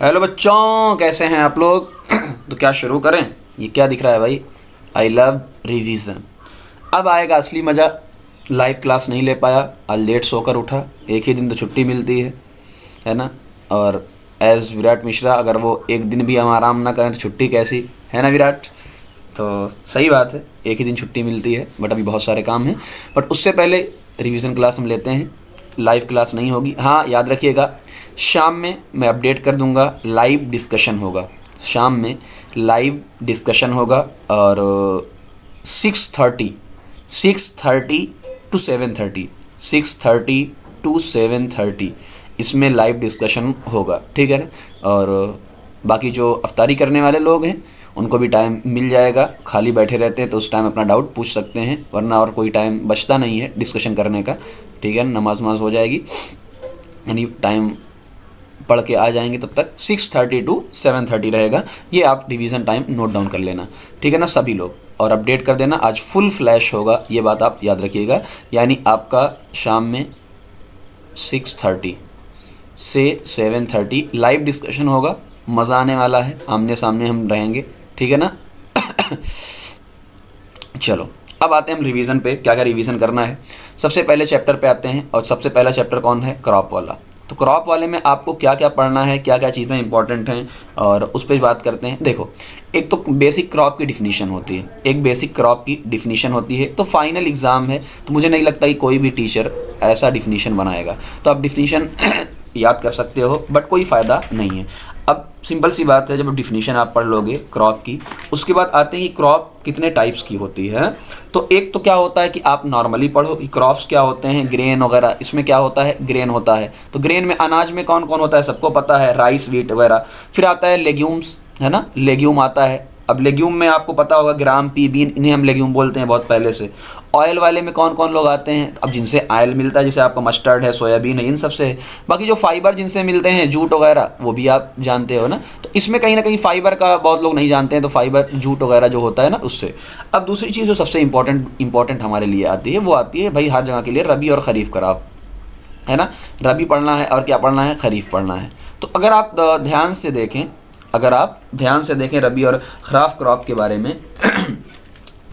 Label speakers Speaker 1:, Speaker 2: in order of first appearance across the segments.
Speaker 1: Hello बच्चों, कैसे हैं आप लोग? तो क्या शुरू करें? ये क्या दिख रहा है भाई? I love revision. अब आएगा असली मज़ा। लाइव क्लास नहीं ले पाया, आज लेट सोकर उठा। एक ही दिन तो छुट्टी मिलती है ना? और एज विराट मिश्रा, अगर वो एक दिन भी हम आराम ना करें तो छुट्टी कैसी है ना विराट? तो सही बात है, एक ही दिन छुट्टी मिलती है, बट अभी बहुत सारे काम हैं। बट उससे पहले रिवीजन क्लास हम लेते हैं। लाइव क्लास नहीं होगी, हाँ याद रखिएगा, शाम में मैं अपडेट कर दूंगा, लाइव डिस्कशन होगा। शाम में लाइव डिस्कशन होगा और 6:30 टू 7:30 6:30 टू 7:30 इसमें लाइव डिस्कशन होगा, ठीक है ना? और बाकी जो अफ्तारी करने वाले लोग हैं उनको भी टाइम मिल जाएगा। खाली बैठे रहते हैं तो उस टाइम अपना डाउट पूछ सकते हैं, वरना और कोई टाइम बचता नहीं है डिस्कशन करने का, ठीक है? नमाज वमाज हो जाएगी, यानी टाइम पढ़ के आ जाएंगे। तब तक 6:30 टू 7:30 रहेगा। ये आप रिवीजन टाइम नोट डाउन कर लेना, ठीक है ना सभी लोग? और अपडेट कर देना, आज फुल फ्लैश होगा, ये बात आप याद रखिएगा। यानी आपका शाम में 6:30 से 7:30 लाइव डिस्कशन होगा। मज़ा आने वाला है, आमने सामने हम रहेंगे, ठीक है ना? चलो अब आते हैं हम रिवीजन पे, क्या क्या रिवीजन करना है। सबसे पहले चैप्टर पे आते हैं, और सबसे पहला चैप्टर कौन है? क्रॉप वाला। तो क्रॉप वाले में आपको क्या क्या पढ़ना है, क्या क्या चीज़ें इंपॉर्टेंट हैं, और उस पर बात करते हैं। देखो, एक तो बेसिक क्रॉप की डिफिनीशन होती है, एक बेसिक क्रॉप की डिफिनीशन होती है। तो फाइनल एग्ज़ाम है, तो मुझे नहीं लगता कि कोई भी टीचर ऐसा डिफिनीशन बनाएगा। तो आप डिफिनीशन याद कर सकते हो, बट कोई फ़ायदा नहीं है। अब सिंपल सी बात है, जब डिफिनीशन आप पढ़ लोगे क्रॉप की, उसके बाद आते हैं कि क्रॉप कितने टाइप्स की होती है। तो एक तो क्या होता है कि आप नॉर्मली पढ़ो कि क्रॉप्स क्या होते हैं, ग्रेन वगैरह। इसमें क्या होता है? ग्रेन होता है। तो ग्रेन में अनाज में कौन कौन होता है सबको पता है, राइस, व्हीट वगैरह। फिर आता है लेग्यूम्स, है ना? लेग्यूम आता है। अब लेग्यूम में आपको पता होगा ग्राम, पी, बीन, इन्हें हम लेग्यूम बोलते हैं बहुत पहले से। ऑयल वाले में कौन कौन लोग आते हैं? अब जिनसे ऑयल मिलता है, जैसे आपका मस्टर्ड है, सोयाबीन है, इन सब से है। बाकी जो फाइबर जिनसे मिलते हैं, जूट वगैरह, वो भी आप जानते हो ना? तो इसमें कहीं ना कहीं फाइबर का बहुत लोग नहीं जानते हैं, तो फाइबर, जूट वगैरह जो होता है ना, उससे। अब दूसरी चीज़ जो सबसे इंपॉर्टेंट हमारे लिए आती है, वो आती है भाई हर जगह के लिए, रबी और ख़रीफ क्रॉप, है ना? रबी पढ़ना है और क्या पढ़ना है? ख़रीफ पढ़ना है। तो अगर आप ध्यान से देखें, रबी और खराफ क्रॉप के बारे में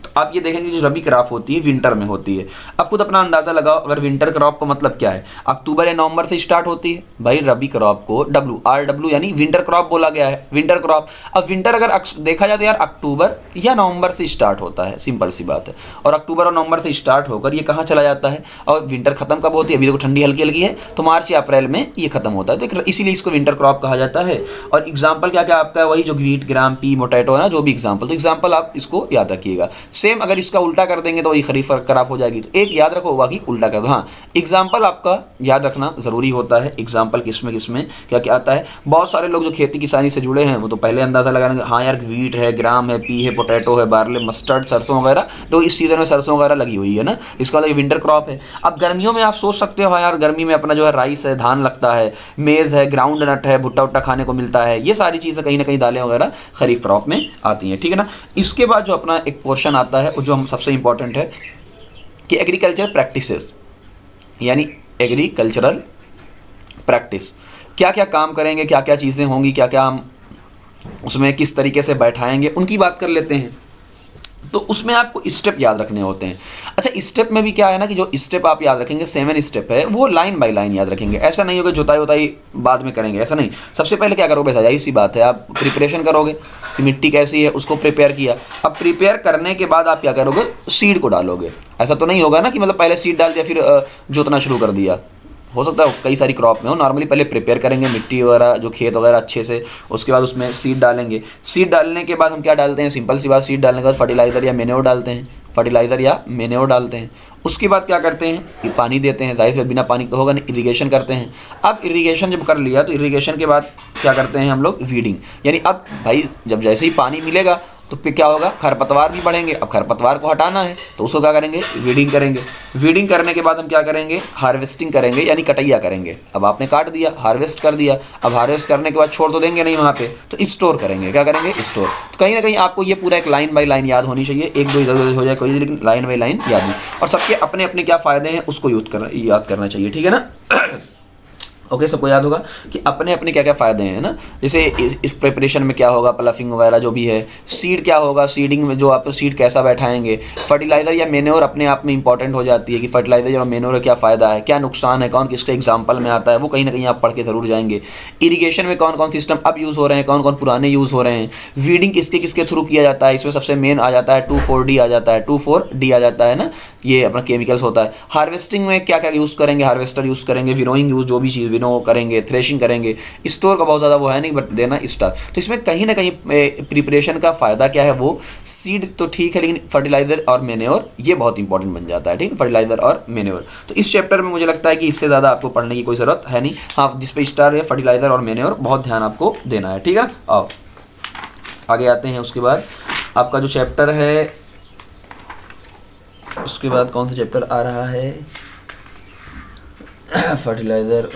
Speaker 1: तो आप ये देखेंगे जो रबी क्रॉप होती है विंटर में होती है। अब खुद अपना अंदाज़ा लगाओ, अगर विंटर क्रॉप का मतलब क्या है? अक्टूबर या नवंबर से स्टार्ट होती है। भाई रबी क्रॉप को WRW यानी विंटर क्रॉप बोला गया है, विंटर क्रॉप। अब विंटर अगर देखा जाए तो यार अक्टूबर या नवंबर से स्टार्ट होता है, सिंपल सी बात है। और अक्टूबर और नवंबर से स्टार्ट होकर ये कहाँ चला जाता है? और विंटर खत्म कब होती है? अभी देखो ठंडी हल्की हल्की है, तो मार्च या अप्रैल में ये खत्म होता है। तो इसीलिए इसको विंटर क्रॉप कहा जाता है। और एग्जाम्पल क्या क्या आपका है? वही जो व्हीट, ग्राम, पी, मोटैटो है ना, जो भी एग्जाम्पल। तो एग्जाम्पल आप इसको याद रखिएगा। सेम अगर इसका उल्टा कर देंगे तो वही खरीफ क्रॉप हो जाएगी। तो एक याद रखो, बाकी उल्टा कर दो। हाँ, एग्जाम्पल आपका याद रखना जरूरी होता है। एग्जाम्पल किसमें क्या क्या आता है? बहुत सारे लोग जो खेती किसानी से जुड़े हैं वो तो पहले अंदाजा लगा लेंगे, हाँ यार व्हीट है, ग्राम है, पी है, पोटैटो है, बार्ले, मस्टर्ड, सरसों वगैरह। तो इस सीजन में सरसों वगैरह लगी हुई है ना, इसका मतलब विंटर क्रॉप है। अब गर्मियों में आप सोच सकते हो, हाँ यार गर्मी में अपना जो है राइस है, धान लगता है, मेज़ है, ग्राउंड नट है, भुट्टा उट्टा खाने को मिलता है। ये सारी चीज़ें कहीं ना कहीं दालें वगैरह खरीफ क्रॉप में आती हैं, ठीक है ना? इसके बाद जो अपना एक पोर्शन आता है, जो हम सबसे इंपॉर्टेंट है कि एग्रीकल्चर प्रैक्टिसेस, यानी एग्रीकल्चरल प्रैक्टिस, क्या क्या काम करेंगे, क्या क्या चीज़ें होंगी, क्या क्या हम उसमें किस तरीके से बैठाएंगे, उनकी बात कर लेते हैं। तो उसमें आपको स्टेप याद रखने होते हैं। अच्छा, स्टेप में भी क्या है ना कि जो स्टेप आप याद रखेंगे, 7 स्टेप है, वो लाइन बाय लाइन याद रखेंगे। ऐसा नहीं होगा जुताई उताई बाद में करेंगे, ऐसा नहीं। सबसे पहले क्या करोगे? सही सी बात है, आप प्रिपरेशन करोगे कि मिट्टी कैसी है, उसको प्रिपेयर किया। अब प्रिपेयर करने के बाद आप क्या करोगे? सीड को डालोगे। ऐसा तो नहीं होगा ना कि मतलब पहले सीड डाल दिया फिर जोतना शुरू कर दिया। हो सकता है कई सारी क्रॉप में हो। नॉर्मली पहले प्रिपेयर करेंगे मिट्टी वगैरह, जो खेत वगैरह अच्छे से, उसके बाद उसमें सीड डालेंगे। सीड डालने के बाद हम क्या डालते हैं? सिंपल सी बात, सीड डालने के बाद फर्टिलाइज़र या मैन्योर डालते हैं। उसके बाद क्या करते हैं? पानी देते हैं। जाहिर से बिना पानी तो होगा नहीं, इरिगेशन करते हैं। अब इरिगेशन जब कर लिया तो इरिगेशन के बाद क्या करते हैं हम लोग? वीडिंग। यानी अब भाई जब जैसे ही पानी मिलेगा तो फिर क्या होगा? खरपतवार भी बढ़ेंगे। अब खरपतवार को हटाना है तो उसको क्या करेंगे? वीडिंग करेंगे। वीडिंग करने के बाद हम क्या करेंगे? हार्वेस्टिंग करेंगे, यानी कटैया करेंगे। अब आपने काट दिया, हार्वेस्ट कर दिया। अब हार्वेस्ट करने के बाद छोड़ तो देंगे नहीं वहाँ पे, तो स्टोर करेंगे। क्या करेंगे? स्टोर। तो कहीं ना कहीं आपको ये पूरा एक लाइन बाय लाइन याद होनी चाहिए। एक दो इधर उधर हो जाए कोई, लेकिन लाइन बाय लाइन याद नहीं। और सबके अपने अपने क्या फ़ायदे हैं उसको याद करना चाहिए, ठीक है ना? ओके, सबको याद होगा कि अपने अपने क्या क्या फ़ायदे हैं ना। जैसे इस प्रिपरेशन में क्या होगा, प्लफिंग वगैरह जो भी है, सीड क्या होगा, सीडिंग में जो आप सीड कैसा बैठाएंगे, फर्टिलाइज़र या मेन्योर अपने आप में इंपॉर्टेंट हो जाती है कि फर्टिलाइज़र और मेन्योर का क्या फ़ायदा है, क्या नुकसान है, कौन किसके एग्जाम्पल में आता है, वो कहीं ना कहीं आप पढ़ के ज़रूर जाएंगे। इरीगेशन में कौन कौन सिस्टम अब यूज़ हो रहे हैं, कौन कौन पुराने यूज़ हो रहे हैं, वीडिंग किसके किसके थ्रू किया जाता है, इसमें सबसे मेन आ जाता है 2,4-D आ जाता है, 2,4-D आ जाता है ना, ये अपना केमिकल्स होता है। हार्वेस्टिंग में क्या क्या यूज़ करेंगे, हार्वेस्टर यूज़ करेंगे, विनोइंग यूज़ जो भी चीज़ विनो करेंगे, थ्रेशिंग करेंगे, स्टोर का बहुत ज़्यादा वो है नहीं बट देना स्टार। तो इसमें कहीं ना कहीं प्रिपरेशन का फ़ायदा क्या है, वो सीड तो ठीक है लेकिन फर्टिलाइज़र और मेन्योर ये बहुत इंपॉर्टेंट बन जाता है, ठीक है, फर्टिलाइज़र और मेन्योर। तो इस चैप्टर में मुझे लगता है कि इससे ज़्यादा आपको पढ़ने की कोई ज़रूरत है नहीं। हाँ, जिस पे स्टार है फर्टिलाइज़र और मेन्योर बहुत ध्यान आपको देना है, ठीक है। आओ आगे आते हैं। उसके बाद आपका जो चैप्टर है, उसके बाद कौन सा चैप्टर आ रहा है, फर्टिलाइज़र,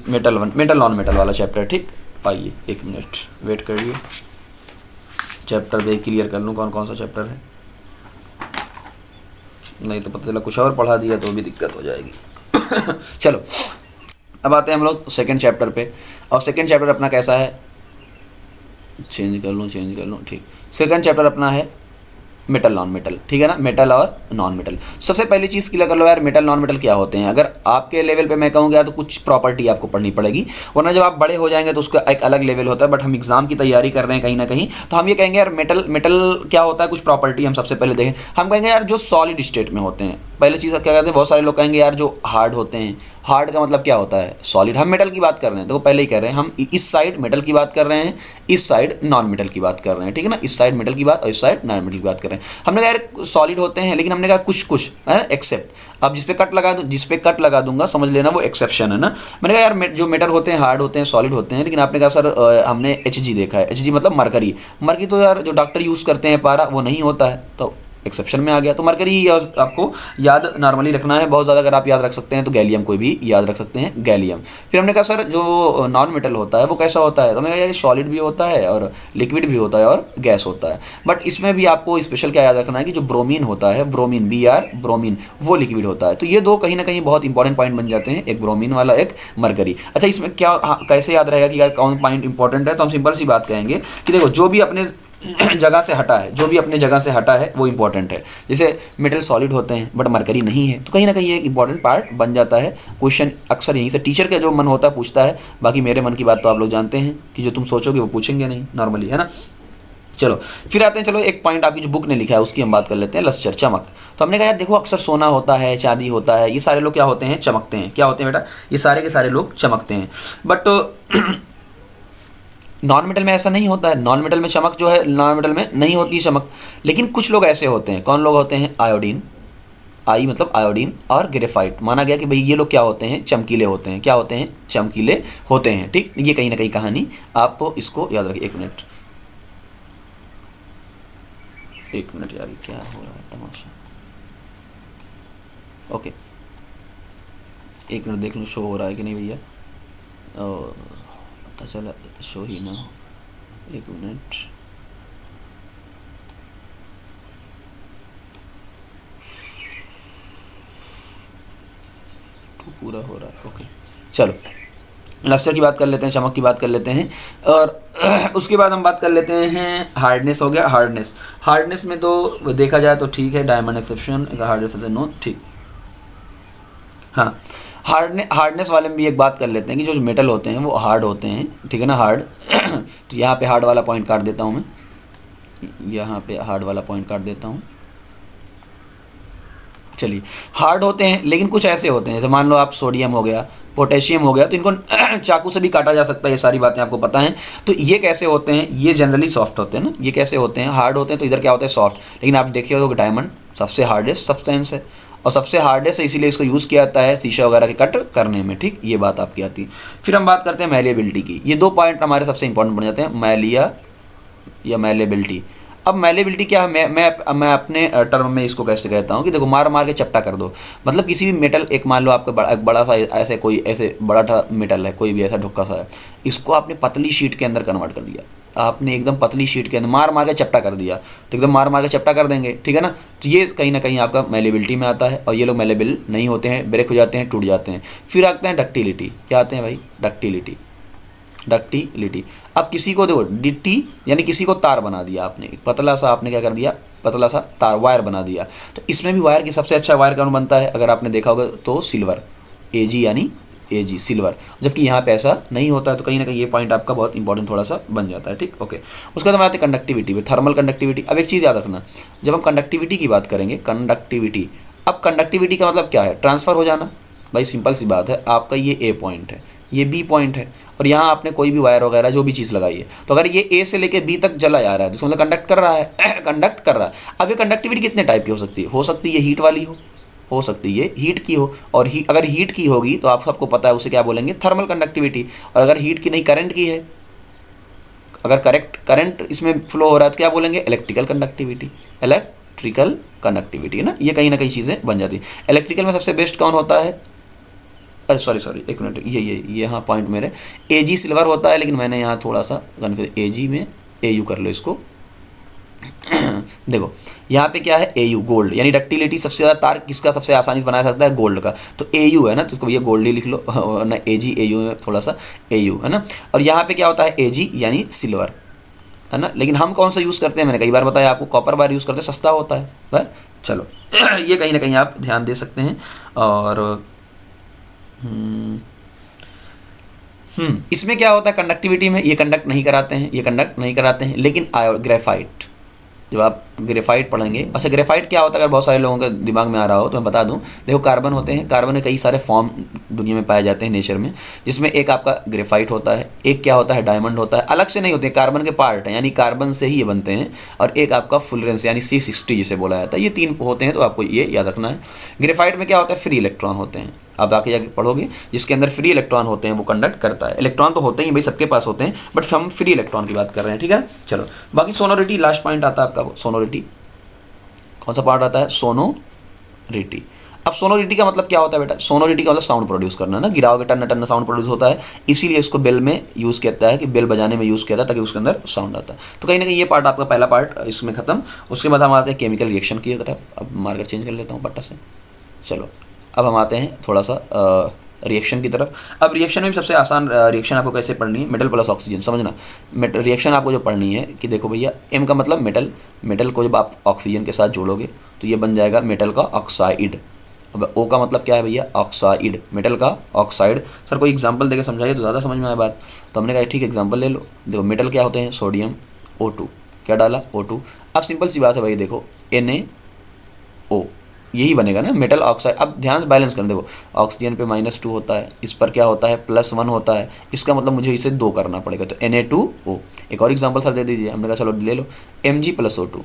Speaker 1: मेटल नॉन मेटल वाला चैप्टर, ठीक। आइए 1 मिनट वेट करिए, चैप्टर भी क्लियर कर लूँ कौन कौन सा चैप्टर है, नहीं तो पता चला कुछ और पढ़ा दिया तो भी दिक्कत हो जाएगी। चलो अब आते हैं हम लोग सेकंड चैप्टर पे। और सेकंड चैप्टर अपना कैसा है, चेंज कर लूँ, ठीक। सेकंड चैप्टर अपना है मेटल नॉन मेटल, ठीक है ना, मेटल और नॉन मेटल। सबसे पहली चीज़ क्लियर कर लो यार, मेटल नॉन मेटल क्या होते हैं। अगर आपके लेवल पे मैं कहूँगा यार तो कुछ प्रॉपर्टी आपको पढ़नी पड़ेगी, वरना जब आप बड़े हो जाएंगे तो उसका एक अलग लेवल होता है। बट हम एग्जाम की तैयारी कर रहे हैं कहीं ना कहीं, तो हम ये कहेंगे यार मेटल क्या होता है, कुछ प्रॉपर्टी हम सबसे पहले देखें। हम कहेंगे यार जो सॉलिड स्टेट में होते हैं, पहले चीज़ क्या कहते हैं, बहुत सारे लोग कहेंगे यार जो हार्ड होते हैं, हार्ड का मतलब क्या होता है, सॉलिड। हम मेटल की बात कर रहे हैं, तो पहले ही कह रहे हैं हम इस साइड मेटल की बात कर रहे हैं, इस साइड नॉन मेटल की बात कर रहे हैं, ठीक है ना, इस साइड मेटल की बात और इस साइड नॉन मेटल की बात कर रहे हैं। हमने कहा यार सॉलिड होते हैं, लेकिन हमने कहा कुछ कुछ है एक्सेप्ट। अब जिस पे कट लगा दूंगा समझ लेना वो एक्सेप्शन है ना। मैंने कहा यार जो मेटल होते हैं, हार्ड होते हैं, सॉलिड होते हैं, लेकिन आपने कहा सर हमने Hg देखा है, Hg मतलब मरकरी तो यार जो डॉक्टर यूज़ करते हैं पारा वो नहीं होता है, तो एक्सेप्शन में आ गया। तो मरकरी आपको याद नॉर्मली रखना है, बहुत ज़्यादा अगर आप याद रख सकते हैं तो गैलियम कोई भी याद रख सकते हैं, गैलियम। फिर हमने कहा सर जो नॉन मेटल होता है वो कैसा होता है, तो हमने कहा यार सॉलिड भी होता है और लिक्विड भी होता है और गैस होता है। बट इसमें भी आपको स्पेशल क्या याद रखना है कि जो ब्रोमीन होता है, ब्रोमीन ब्रोमीन वो लिक्विड होता है। तो ये दो कहीं ना कहीं बहुत इंपॉर्टेंट पॉइंट बन जाते हैं, एक ब्रोमीन वाला, एक मरकरी। अच्छा इसमें क्या कैसे याद रहेगा कि यार कौन पॉइंट इंपॉर्टेंट है, तो हम सिंपल सी बात कहेंगे कि देखो जो भी अपने जगह से हटा है, जो भी अपने जगह से हटा है वो इंपॉर्टेंट है। जैसे मेटल सॉलिड होते हैं बट मरकरी नहीं है, तो कहीं ना कहीं एक इंपॉर्टेंट पार्ट बन जाता है। क्वेश्चन अक्सर यहीं से टीचर का जो मन होता है पूछता है, बाकी मेरे मन की बात तो आप लोग जानते हैं कि जो तुम सोचोगे वो पूछेंगे नहीं नॉर्मली, है ना। चलो फिर आते हैं, चलो एक पॉइंट आपकी जो बुक ने लिखा है उसकी हम बात कर लेते हैं, लस्टर, चमक। तो हमने कहा यार देखो अक्सर सोना होता है, चांदी होता है, ये सारे लोग क्या होते हैं, चमकते हैं। क्या होते हैं बेटा, ये सारे के सारे लोग चमकते हैं। बट नॉन मेटल में ऐसा नहीं होता है, नॉन मेटल में चमक जो है, नॉन मेटल में नहीं होती चमक। लेकिन कुछ लोग ऐसे होते हैं, कौन लोग होते हैं, आयोडीन, आई मतलब आयोडीन और ग्रेफाइट। माना गया कि भाई ये लोग क्या होते हैं, चमकीले होते हैं। क्या होते हैं, चमकीले होते हैं, ठीक। ये कहीं ना कहीं कहानी आप इसको याद रखिए। 1 मिनट यार क्या हो रहा है तमाशा। ओके 1 मिनट देख लो शो हो रहा है कि नहीं भैया, पता चला शो ही ना हो। 1 मिनट, तो पूरा हो रहा है। ओके चलो लस्टर की बात कर लेते हैं, चमक की बात कर लेते हैं, और उसके बाद हम बात कर लेते हैं हार्डनेस। हो गया हार्डनेस में तो देखा जाए तो ठीक है, डायमंड एक्सेप्शन, हार्डनेस नो, ठीक। हाँ हार्डनेस वाले में भी एक बात कर लेते हैं कि जो मेटल होते हैं वो हार्ड होते हैं, ठीक है ना, हार्ड। तो यहाँ पे हार्ड वाला पॉइंट काट देता हूँ मैं, यहाँ पे हार्ड वाला पॉइंट काट देता हूँ। चलिए हार्ड होते हैं, लेकिन कुछ ऐसे होते हैं जैसे मान लो आप सोडियम हो गया, पोटेशियम हो गया, तो इनको चाकू से भी काटा जा सकता है, ये सारी बातें आपको पता हैं। तो ये कैसे होते हैं, ये जनरली सॉफ्ट होते हैं ना, ये कैसे होते हैं, हार्ड होते हैं। तो इधर क्या होता है, सॉफ्ट। लेकिन आप देखिए तो डायमंड सबसे हार्डेस्ट सब्सटेंस है, और सबसे हार्डेस्ट है इसीलिए इसको यूज़ किया जाता है शीशा वगैरह के कट करने में, ठीक। ये बात आपकी आती है। फिर हम बात करते हैं मैलिएबिलिटी की। ये 2 पॉइंट हमारे सबसे इंपॉर्टेंट बन जाते हैं, मैलिया या मैलिएबिलिटी। अब मैलिएबिलिटी क्या है, मैं अपने टर्म में इसको कैसे कहता हूँ कि देखो मार मार के चपटा कर दो। मतलब किसी भी मेटल, एक मान लो आपका बड़ा सा ऐसे कोई ऐसे बड़ा मेटल है, कोई भी ऐसा ढुक्का सा है, इसको आपने पतली शीट के अंदर कन्वर्ट कर दिया। आपने एकदम पतली शीट के अंदर मार मार के चपटा कर दिया, तो एकदम मार मार के चपटा कर देंगे, ठीक है ना। तो ये कहीं ना कहीं आपका मेलेबिलिटी में आता है, और ये लोग मेलेबल नहीं होते हैं, ब्रेक हो जाते हैं, टूट जाते हैं। फिर आते हैं डक्टिलिटी। क्या आते हैं भाई? डक्टिलिटी। डक्टिलिटी। अब किसी को देखो, डिटी यानी किसी को तार बना दिया आपने, पतला सा, आपने क्या कर दिया, पतला सा तार वायर बना दिया। तो इसमें भी वायर की सबसे अच्छा वायर कौन बनता है, अगर आपने देखा होगा तो सिल्वर, एजी यानी एजी सिल्वर, जबकि यहाँ पे ऐसा नहीं होता है। तो कहीं ना कहीं ये पॉइंट आपका बहुत इंपॉर्टेंट थोड़ा सा बन जाता है, ठीक, ओके। उसके बाद हम आते हैं कंडक्टिविटी पे, थर्मल कंडक्टिविटी। अब एक चीज़ याद रखना, जब हम कंडक्टिविटी की बात करेंगे, कंडक्टिविटी, अब कंडक्टिविटी का मतलब क्या है? ट्रांसफ़र हो जाना। भाई सिंपल सी बात है, आपका ये ए पॉइंट है, ये बी पॉइंट है, और यहाँ आपने कोई भी वायर वगैरह जो भी चीज़ लगाई है, तो अगर ये ए से लेके बी तक चला जा रहा है, तो मतलब कंडक्ट कर रहा है कंडक्ट कर रहा है। अब ये कंडक्टिविटी कितने टाइप की हो सकती है? हो सकती है हीट वाली हो सकती है हीट की हो, और अगर हीट की होगी तो आप सबको पता है उसे क्या बोलेंगे? Thermal conductivity. और अगर हीट की नहीं, करंट की है, अगर करंट इसमें फ्लो हो रहा है तो क्या बोलेंगे? Electrical conductivity. इलेक्ट्रिकल कंडक्टिविटी है ना, ये कहीं ना कहीं चीज़ें बन जाती है। इलेक्ट्रिकल में सबसे बेस्ट कौन होता है? अरे सॉरी एक मिनट, ये हाँ पॉइंट मेरे, एजी सिल्वर होता है, लेकिन मैंने यहाँ थोड़ा सा कन्फ्यूज, एजी में एयू कर लो इसको देखो यहाँ पे क्या है? एयू, गोल्ड, यानी डक्टिलिटी सबसे ज़्यादा तार किसका सबसे आसानी से बनाया सकता है? गोल्ड का। तो एयू है ना, तो इसको ये गोल्ड ही लिख लो ना, एजी एयू में थोड़ा सा एयू है ना। और यहाँ पे क्या होता है? एजी यानी सिल्वर, है ना। लेकिन हम कौन सा यूज़ करते हैं? मैंने कई बार बताया आपको, कॉपर वायर यूज़ करते हैं, सस्ता होता है वह। चलो ये कहीं ना कहीं आप ध्यान दे सकते हैं। और इसमें क्या होता है कंडक्टिविटी में? ये कंडक्ट नहीं कराते हैं, ये कंडक्ट नहीं कराते हैं, लेकिन ग्रेफाइट, जब आप ग्रेफाइट पढ़ेंगे, अच्छा ग्रेफाइट क्या होता है अगर बहुत सारे लोगों के दिमाग में आ रहा हो तो मैं बता दूं। देखो कार्बन होते हैं, कार्बन में कई सारे फॉर्म दुनिया में पाए जाते हैं नेचर में, जिसमें एक आपका ग्रेफाइट होता है, एक क्या होता है? डायमंड होता है। अलग से नहीं होते, कार्बन के पार्ट हैं, यानी कार्बन से ही ये बनते हैं। और एक आपका फुलरेंस यानी C60 जिसे बोला जाता है। ये 3 होते हैं, तो आपको ये याद रखना है। ग्रेफाइट में क्या होता है? फ्री इलेक्ट्रॉन होते हैं, आप आके जाके पढ़ोगे, जिसके अंदर फ्री इलेक्ट्रॉन होते हैं वो कंडक्ट करता है। इलेक्ट्रॉन तो होते ही भाई, सबके पास होते हैं, बट हम फ्री इलेक्ट्रॉन की बात कर रहे हैं, ठीक है। चलो बाकी सोनोरिटी, लास्ट पॉइंट आता है आपका सोनोरिटी। कौन सा पार्ट आता है? सोनोरिटी। अब सोनोरिटी का मतलब क्या होता है बेटा? सोनोरिटी का मतलब साउंड प्रोड्यूस करना ना, गिराओगे टन टन साउंड प्रोड्यूस होता है, इसीलिए इसको बेल में यूज़ किया है, कि बेल बजाने में यूज़ किया था ताकि उसके अंदर साउंड आता है। तो कहीं ना कहीं ये पार्ट आपका पहला पार्ट इसमें खत्म। उसके बाद हम आते हैं केमिकल रिएक्शन की तरफ। अब मार्कर चेंज कर लेता हूँ पट्टा से। चलो अब हम आते हैं थोड़ा सा रिएक्शन की तरफ। अब रिएक्शन में भी सबसे आसान रिएक्शन आपको कैसे पढ़नी है? मेटल प्लस ऑक्सीजन, समझना। रिएक्शन आपको जो पढ़नी है कि देखो भैया, एम का मतलब मेटल, मेटल को जब आप ऑक्सीजन के साथ जोड़ोगे तो ये बन जाएगा मेटल का ऑक्साइड। अब ओ का मतलब क्या है भैया? ऑक्साइड, मेटल का ऑक्साइड। सर कोई एग्जांपल देके समझाइए तो ज़्यादा समझ में आए बात। तो हमने कहा ठीक एग्जांपल ले लो। देखो मेटल क्या होते हैं? सोडियम O2, क्या डाला? O2। अब सिंपल सी बात है भाई, देखो NaO, यही बनेगा ना मेटल ऑक्साइड। अब ध्यान से बैलेंस करना, देखो ऑक्सीजन पे -2 होता है, इस पर क्या होता है? +1 होता है। इसका मतलब मुझे इसे 2 करना पड़ेगा, तो Na2O। एक और एग्जांपल सर दे दीजिए। हमने कहा चलो ले लो Mg + O2।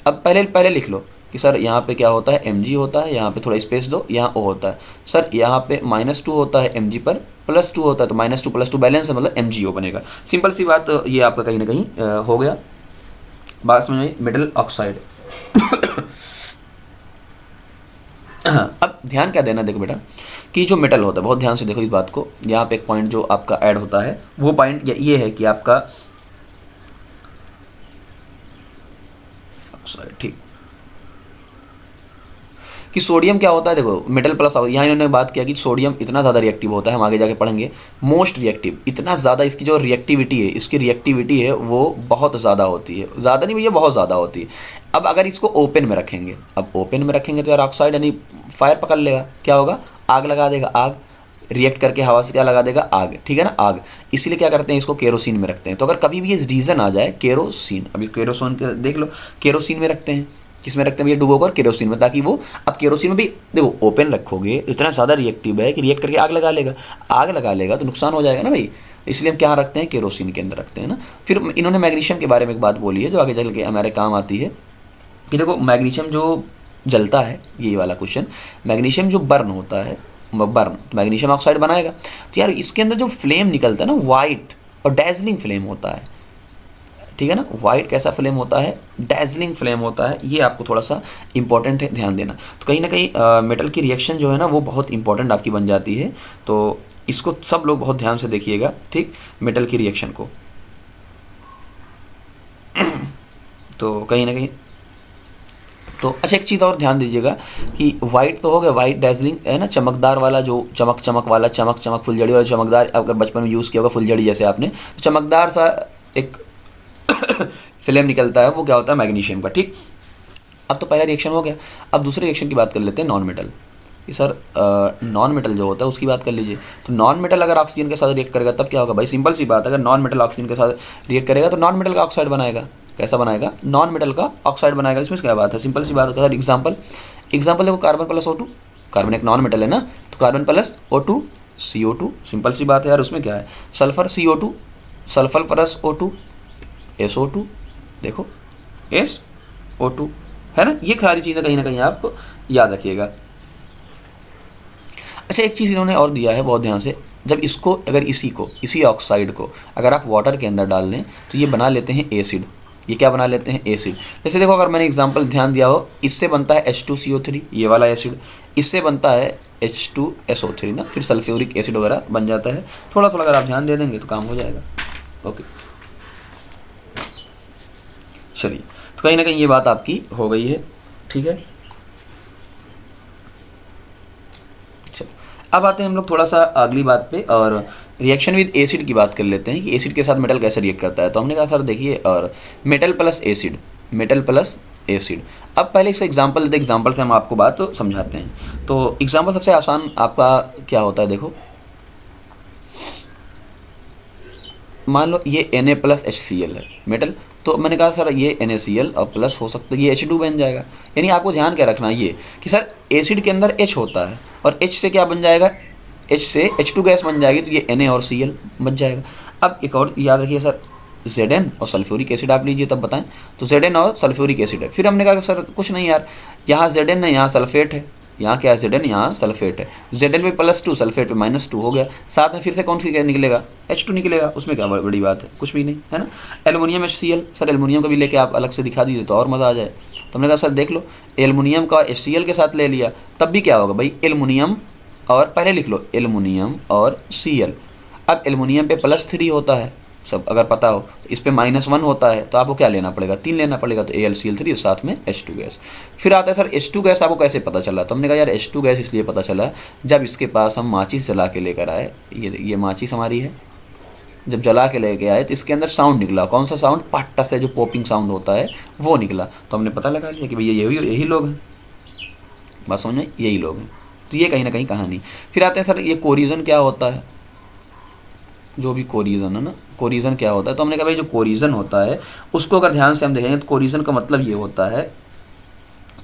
Speaker 1: अब पहले लिख लो कि सर यहाँ पे क्या होता है? Mg होता है, यहाँ पे थोड़ा स्पेस दो, यहाँ O होता है। सर यहाँ पे -2 होता है, Mg पर +2 होता है, तो -2 + 2 बैलेंस है, मतलब MgO बनेगा। सिंपल सी बात, ये आपका कहीं ना कहीं हो गया। बात समझ में? मेटल ऑक्साइड अब ध्यान क्या देना, देखो बेटा कि जो मेटल होता है, बहुत ध्यान से देखो इस बात को। यहाँ पे एक पॉइंट जो आपका ऐड होता है, वो पॉइंट ये है कि आपका ठीक, कि सोडियम क्या होता है? देखो मेटल प्लस, यहाँ इन्होंने बात किया कि सोडियम इतना ज़्यादा रिएक्टिव होता है, हम आगे जाके पढ़ेंगे। मोस्ट रिएक्टिव, इतना ज़्यादा इसकी जो रिएक्टिविटी है, इसकी रिएक्टिविटी है वो बहुत ज़्यादा होती है। ज़्यादा नहीं भैया, बहुत ज़्यादा होती है। अब अगर इसको ओपन में रखेंगे, अब ओपन में रखेंगे तो यार ऑक्साइड यानी फायर पकड़ लेगा, क्या होगा? आग लगा देगा, आग रिएक्ट करके हवा से क्या लगा देगा? आग, ठीक है ना, आग। इसीलिए क्या करते हैं? इसको केरोसिन में रखते हैं। तो अगर कभी भी ये रीज़न आ जाए केरोसिन, अभी केरोसिन के देख लो, केरोसिन में रखते हैं, किसमें रखते हैं भैया? डुबोकर केरोसिन में, ताकि वो, अब केरोसिन में भी देखो ओपन रखोगे इतना ज़्यादा रिएक्टिव है कि रिएक्ट करके आग लगा लेगा, आग लगा लेगा तो नुकसान हो जाएगा ना भाई। इसलिए हम क्या रखते हैं? केरोसिन के अंदर रखते हैं ना। फिर इन्होंने मैग्नीशियम के बारे में एक बात बोली है जो आगे चल के हमारे काम आती है, कि देखो मैग्नीशियम जो जलता है, ये वाला क्वेश्चन, मैग्नीशियम जो बर्न होता है, बर्न तो मैग्नीशियम ऑक्साइड बनाएगा। तो यार इसके अंदर जो फ्लेम निकलता है ना, वाइट और डैजलिंग फ्लेम होता है, ठीक है ना। वाइट कैसा फ्लेम होता है? डैजलिंग फ्लेम होता है। ये आपको थोड़ा सा इंपॉर्टेंट है, ध्यान देना। तो कहीं ना कहीं मेटल की रिएक्शन जो है ना वो बहुत इंपॉर्टेंट आपकी बन जाती है। तो इसको सब लोग बहुत ध्यान से देखिएगा, ठीक, मेटल की रिएक्शन को। तो कहीं ना कहीं तो अच्छा एक चीज़ और ध्यान दीजिएगा कि वाइट तो हो गया, वाइट डेजलिंग है ना, चमकदार वाला, जो चमक चमक वाला, चमक चमक फुलझड़ी वाला चमकदार, अगर बचपन में यूज़ किया होगा फुलझड़ी जैसे आपने, तो चमकदार सा एक फिल्म निकलता है, वो क्या होता है, मैग्नीशियम का। ठीक, अब तो पहला रिएक्शन हो गया। अब दूसरे रिएक्शन की बात कर लेते हैं, नॉन मेटल कि सर नॉन मेटल जो होता है उसकी बात कर लीजिए। तो नॉन मेटल अगर ऑक्सीजन के साथ रिएक्ट करेगा तब क्या होगा भाई, सिंपल सी बात है, अगर नॉन मेटल ऑक्सीजन के साथ रिएक्ट करेगा तो नॉन मेटल का ऑक्साइड बनाएगा। कैसा बनाएगा, नॉन मेटल का ऑक्साइड बनाएगा। इसमें क्या बात है, सिंपल सी बात है। सर एग्जाम्पल देखो, कार्बन प्लस O2, कार्बन एक नॉन मेटल है ना, तो carbon plus O2 CO2, simple सी बात है यार। उसमें क्या है, sulphur CO2, sulphur plus O2 SO2, देखो SO2 है ना। ये सारी चीज़ें कहीं ना कहीं आप याद रखिएगा। अच्छा एक चीज़ इन्होंने और दिया है बहुत ध्यान से, जब इसको अगर इसी ऑक्साइड को अगर आप वाटर के अंदर डाल दें तो ये बना लेते हैं एसिड। ये क्या बना लेते हैं, एसिड। जैसे देखो अगर मैंने एग्जांपल ध्यान दिया हो, इससे बनता है H2CO3 ये वाला एसिड, इससे बनता है H2SO3 ना, फिर सल्फ्यूरिक एसिड वगैरह बन जाता है। थोड़ा थोड़ा अगर आप ध्यान दे देंगे तो काम हो जाएगा। ओके चलिए, तो कहीं ना कहीं ये बात आपकी हो गई है। ठीक है, चलो अब आते हैं हम लोग थोड़ा सा अगली बात पे, और रिएक्शन विद एसिड की बात कर लेते हैं कि एसिड के साथ मेटल कैसे रिएक्ट करता है। तो हमने कहा सर देखिए, और metal plus acid, metal plus acid. अब पहले इससे एग्जांपल दे, एग्जांपल से हम आपको बात तो समझाते हैं। तो एग्जांपल सबसे आसान आपका क्या होता है, देखो मान लो ये Na प्लस HCl है मेटल, तो मैंने कहा सर ये NaCl और प्लस हो सकता है ये H2 बन जाएगा। यानी आपको ध्यान क्या रखना है ये कि सर एसिड के अंदर H होता है और H से क्या बन जाएगा, H से H2 गैस बन जाएगी, तो ये Na और Cl बन जाएगा। अब एक और याद रखिए सर, Zn और सल्फ्यूरिक एसिड आप लीजिए तब बताएं, तो Zn और सल्फ्यूरिक एसिड है। फिर हमने कहा कि सर कुछ नहीं यार, यहाँ Zn है, यहाँ सल्फेट है, यहाँ क्या है Zn, यहाँ सल्फेट है, Zn पे +2 सल्फेट पे -2 हो गया। साथ में फिर से कौन सी निकलेगा, H2 निकलेगा। उसमें क्या बड़ी बात है, कुछ भी नहीं है ना। एलुमिनियम HCl, सर एलुमिनियम का भी लेके आप अलग से दिखा दीजिए तो और मज़ा आ जाए। तो हमने कहा सर देख लो, एलुमिनियम का HCl के साथ ले लिया, तब भी क्या होगा भाई, एलुमिनियम और पहले लिख लो एलुमिनियम और Cl। अब एलुमिनियम पे +3 होता है, सब अगर पता हो, तो इस पे -1 होता है, तो आपको क्या लेना पड़ेगा, 3 लेना पड़ेगा, तो AlCl3 साथ में H2 गैस। फिर आता है सर H2 गैस आपको कैसे पता चला, तो हमने कहा यार H2 गैस इसलिए पता चला जब इसके पास हम माचिस जला के लेकर आए, ये माचिस हमारी है, जब जला के लेके आए तो इसके अंदर साउंड निकला। कौन सा साउंड, पट्टा से जो पॉपिंग साउंड होता है वो निकला, तो हमने पता लगा लिया कि भैया यही लोग हैं। बात समझ में, यही लोग हैं। तो ये कहीं ना कहीं कहानी। फिर आते हैं सर ये कोरिजन क्या होता है, जो भी कोरिजन है ना, कोरिजन क्या होता है, तो हमने कहा भाई जो कोरिजन होता है उसको अगर ध्यान से हम देखेंगे तो कोरिजन का मतलब ये होता है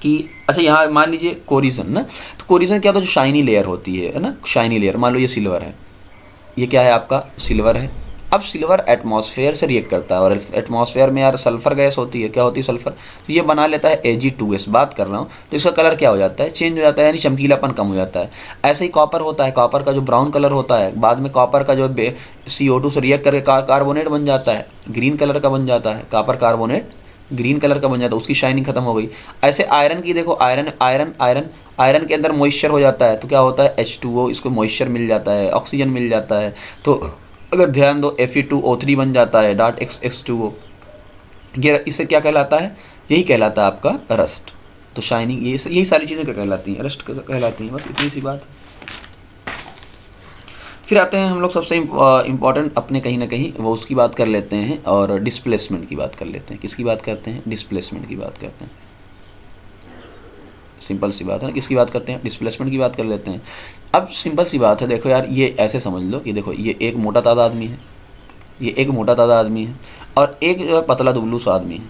Speaker 1: कि अच्छा यहाँ मान लीजिए कोरिजन ना, तो कोरिजन क्या होता है, जो शाइनी लेयर होती है ना, शाइनी लेयर। मान लो ये सिल्वर है, ये क्या है आपका, सिल्वर है। अब सिल्वर एटमॉस्फेयर से रिएक्ट करता है, और एटमॉस्फेयर में यार सल्फर गैस होती है, क्या होती है, सल्फर, तो ये बना लेता है Ag2S। बात कर रहा हूँ, तो इसका कलर क्या हो जाता है, चेंज हो जाता है, यानी चमकीलापन कम हो जाता है। ऐसे ही कॉपर होता है, कॉपर का जो ब्राउन कलर होता है, बाद में कॉपर का जो CO2 से रिएक्ट करके कार्बोनेट बन जाता है, ग्रीन कलर का बन जाता है, कॉपर कार्बोनेट ग्रीन कलर का बन जाता है, उसकी शाइनिंग खत्म हो गई। ऐसे आयरन की देखो, आयरन के अंदर मॉइस्चर हो जाता है, तो क्या होता है, H2O, इसको मॉइस्चर मिल जाता है, ऑक्सीजन मिल जाता है, तो अगर ध्यान दो Fe2O3 बन जाता है, .X2O। ये इससे क्या कहलाता है, यही कहलाता है आपका रस्ट। तो शाइनिंग, यही सारी चीज़ें क्या कहलाती हैं, रस्ट कहलाती हैं। बस इतनी सी बात है। फिर आते हैं हम लोग सबसे इम्पॉर्टेंट अपने कहीं ना कहीं वो उसकी बात कर लेते हैं, और डिस्प्लेसमेंट की बात कर लेते हैं। किसकी बात करते हैं, डिस्प्लेसमेंट की बात करते हैं। सिंपल सी बात है ना, किसकी बात करते हैं, डिस्प्लेसमेंट की बात कर लेते हैं। अब सिंपल सी बात है, देखो यार ये ऐसे समझ लो कि देखो ये एक मोटा ताज़ा आदमी है, ये एक मोटा ताज़ा आदमी है, और एक जो है पतला दुबलू सा आदमी है।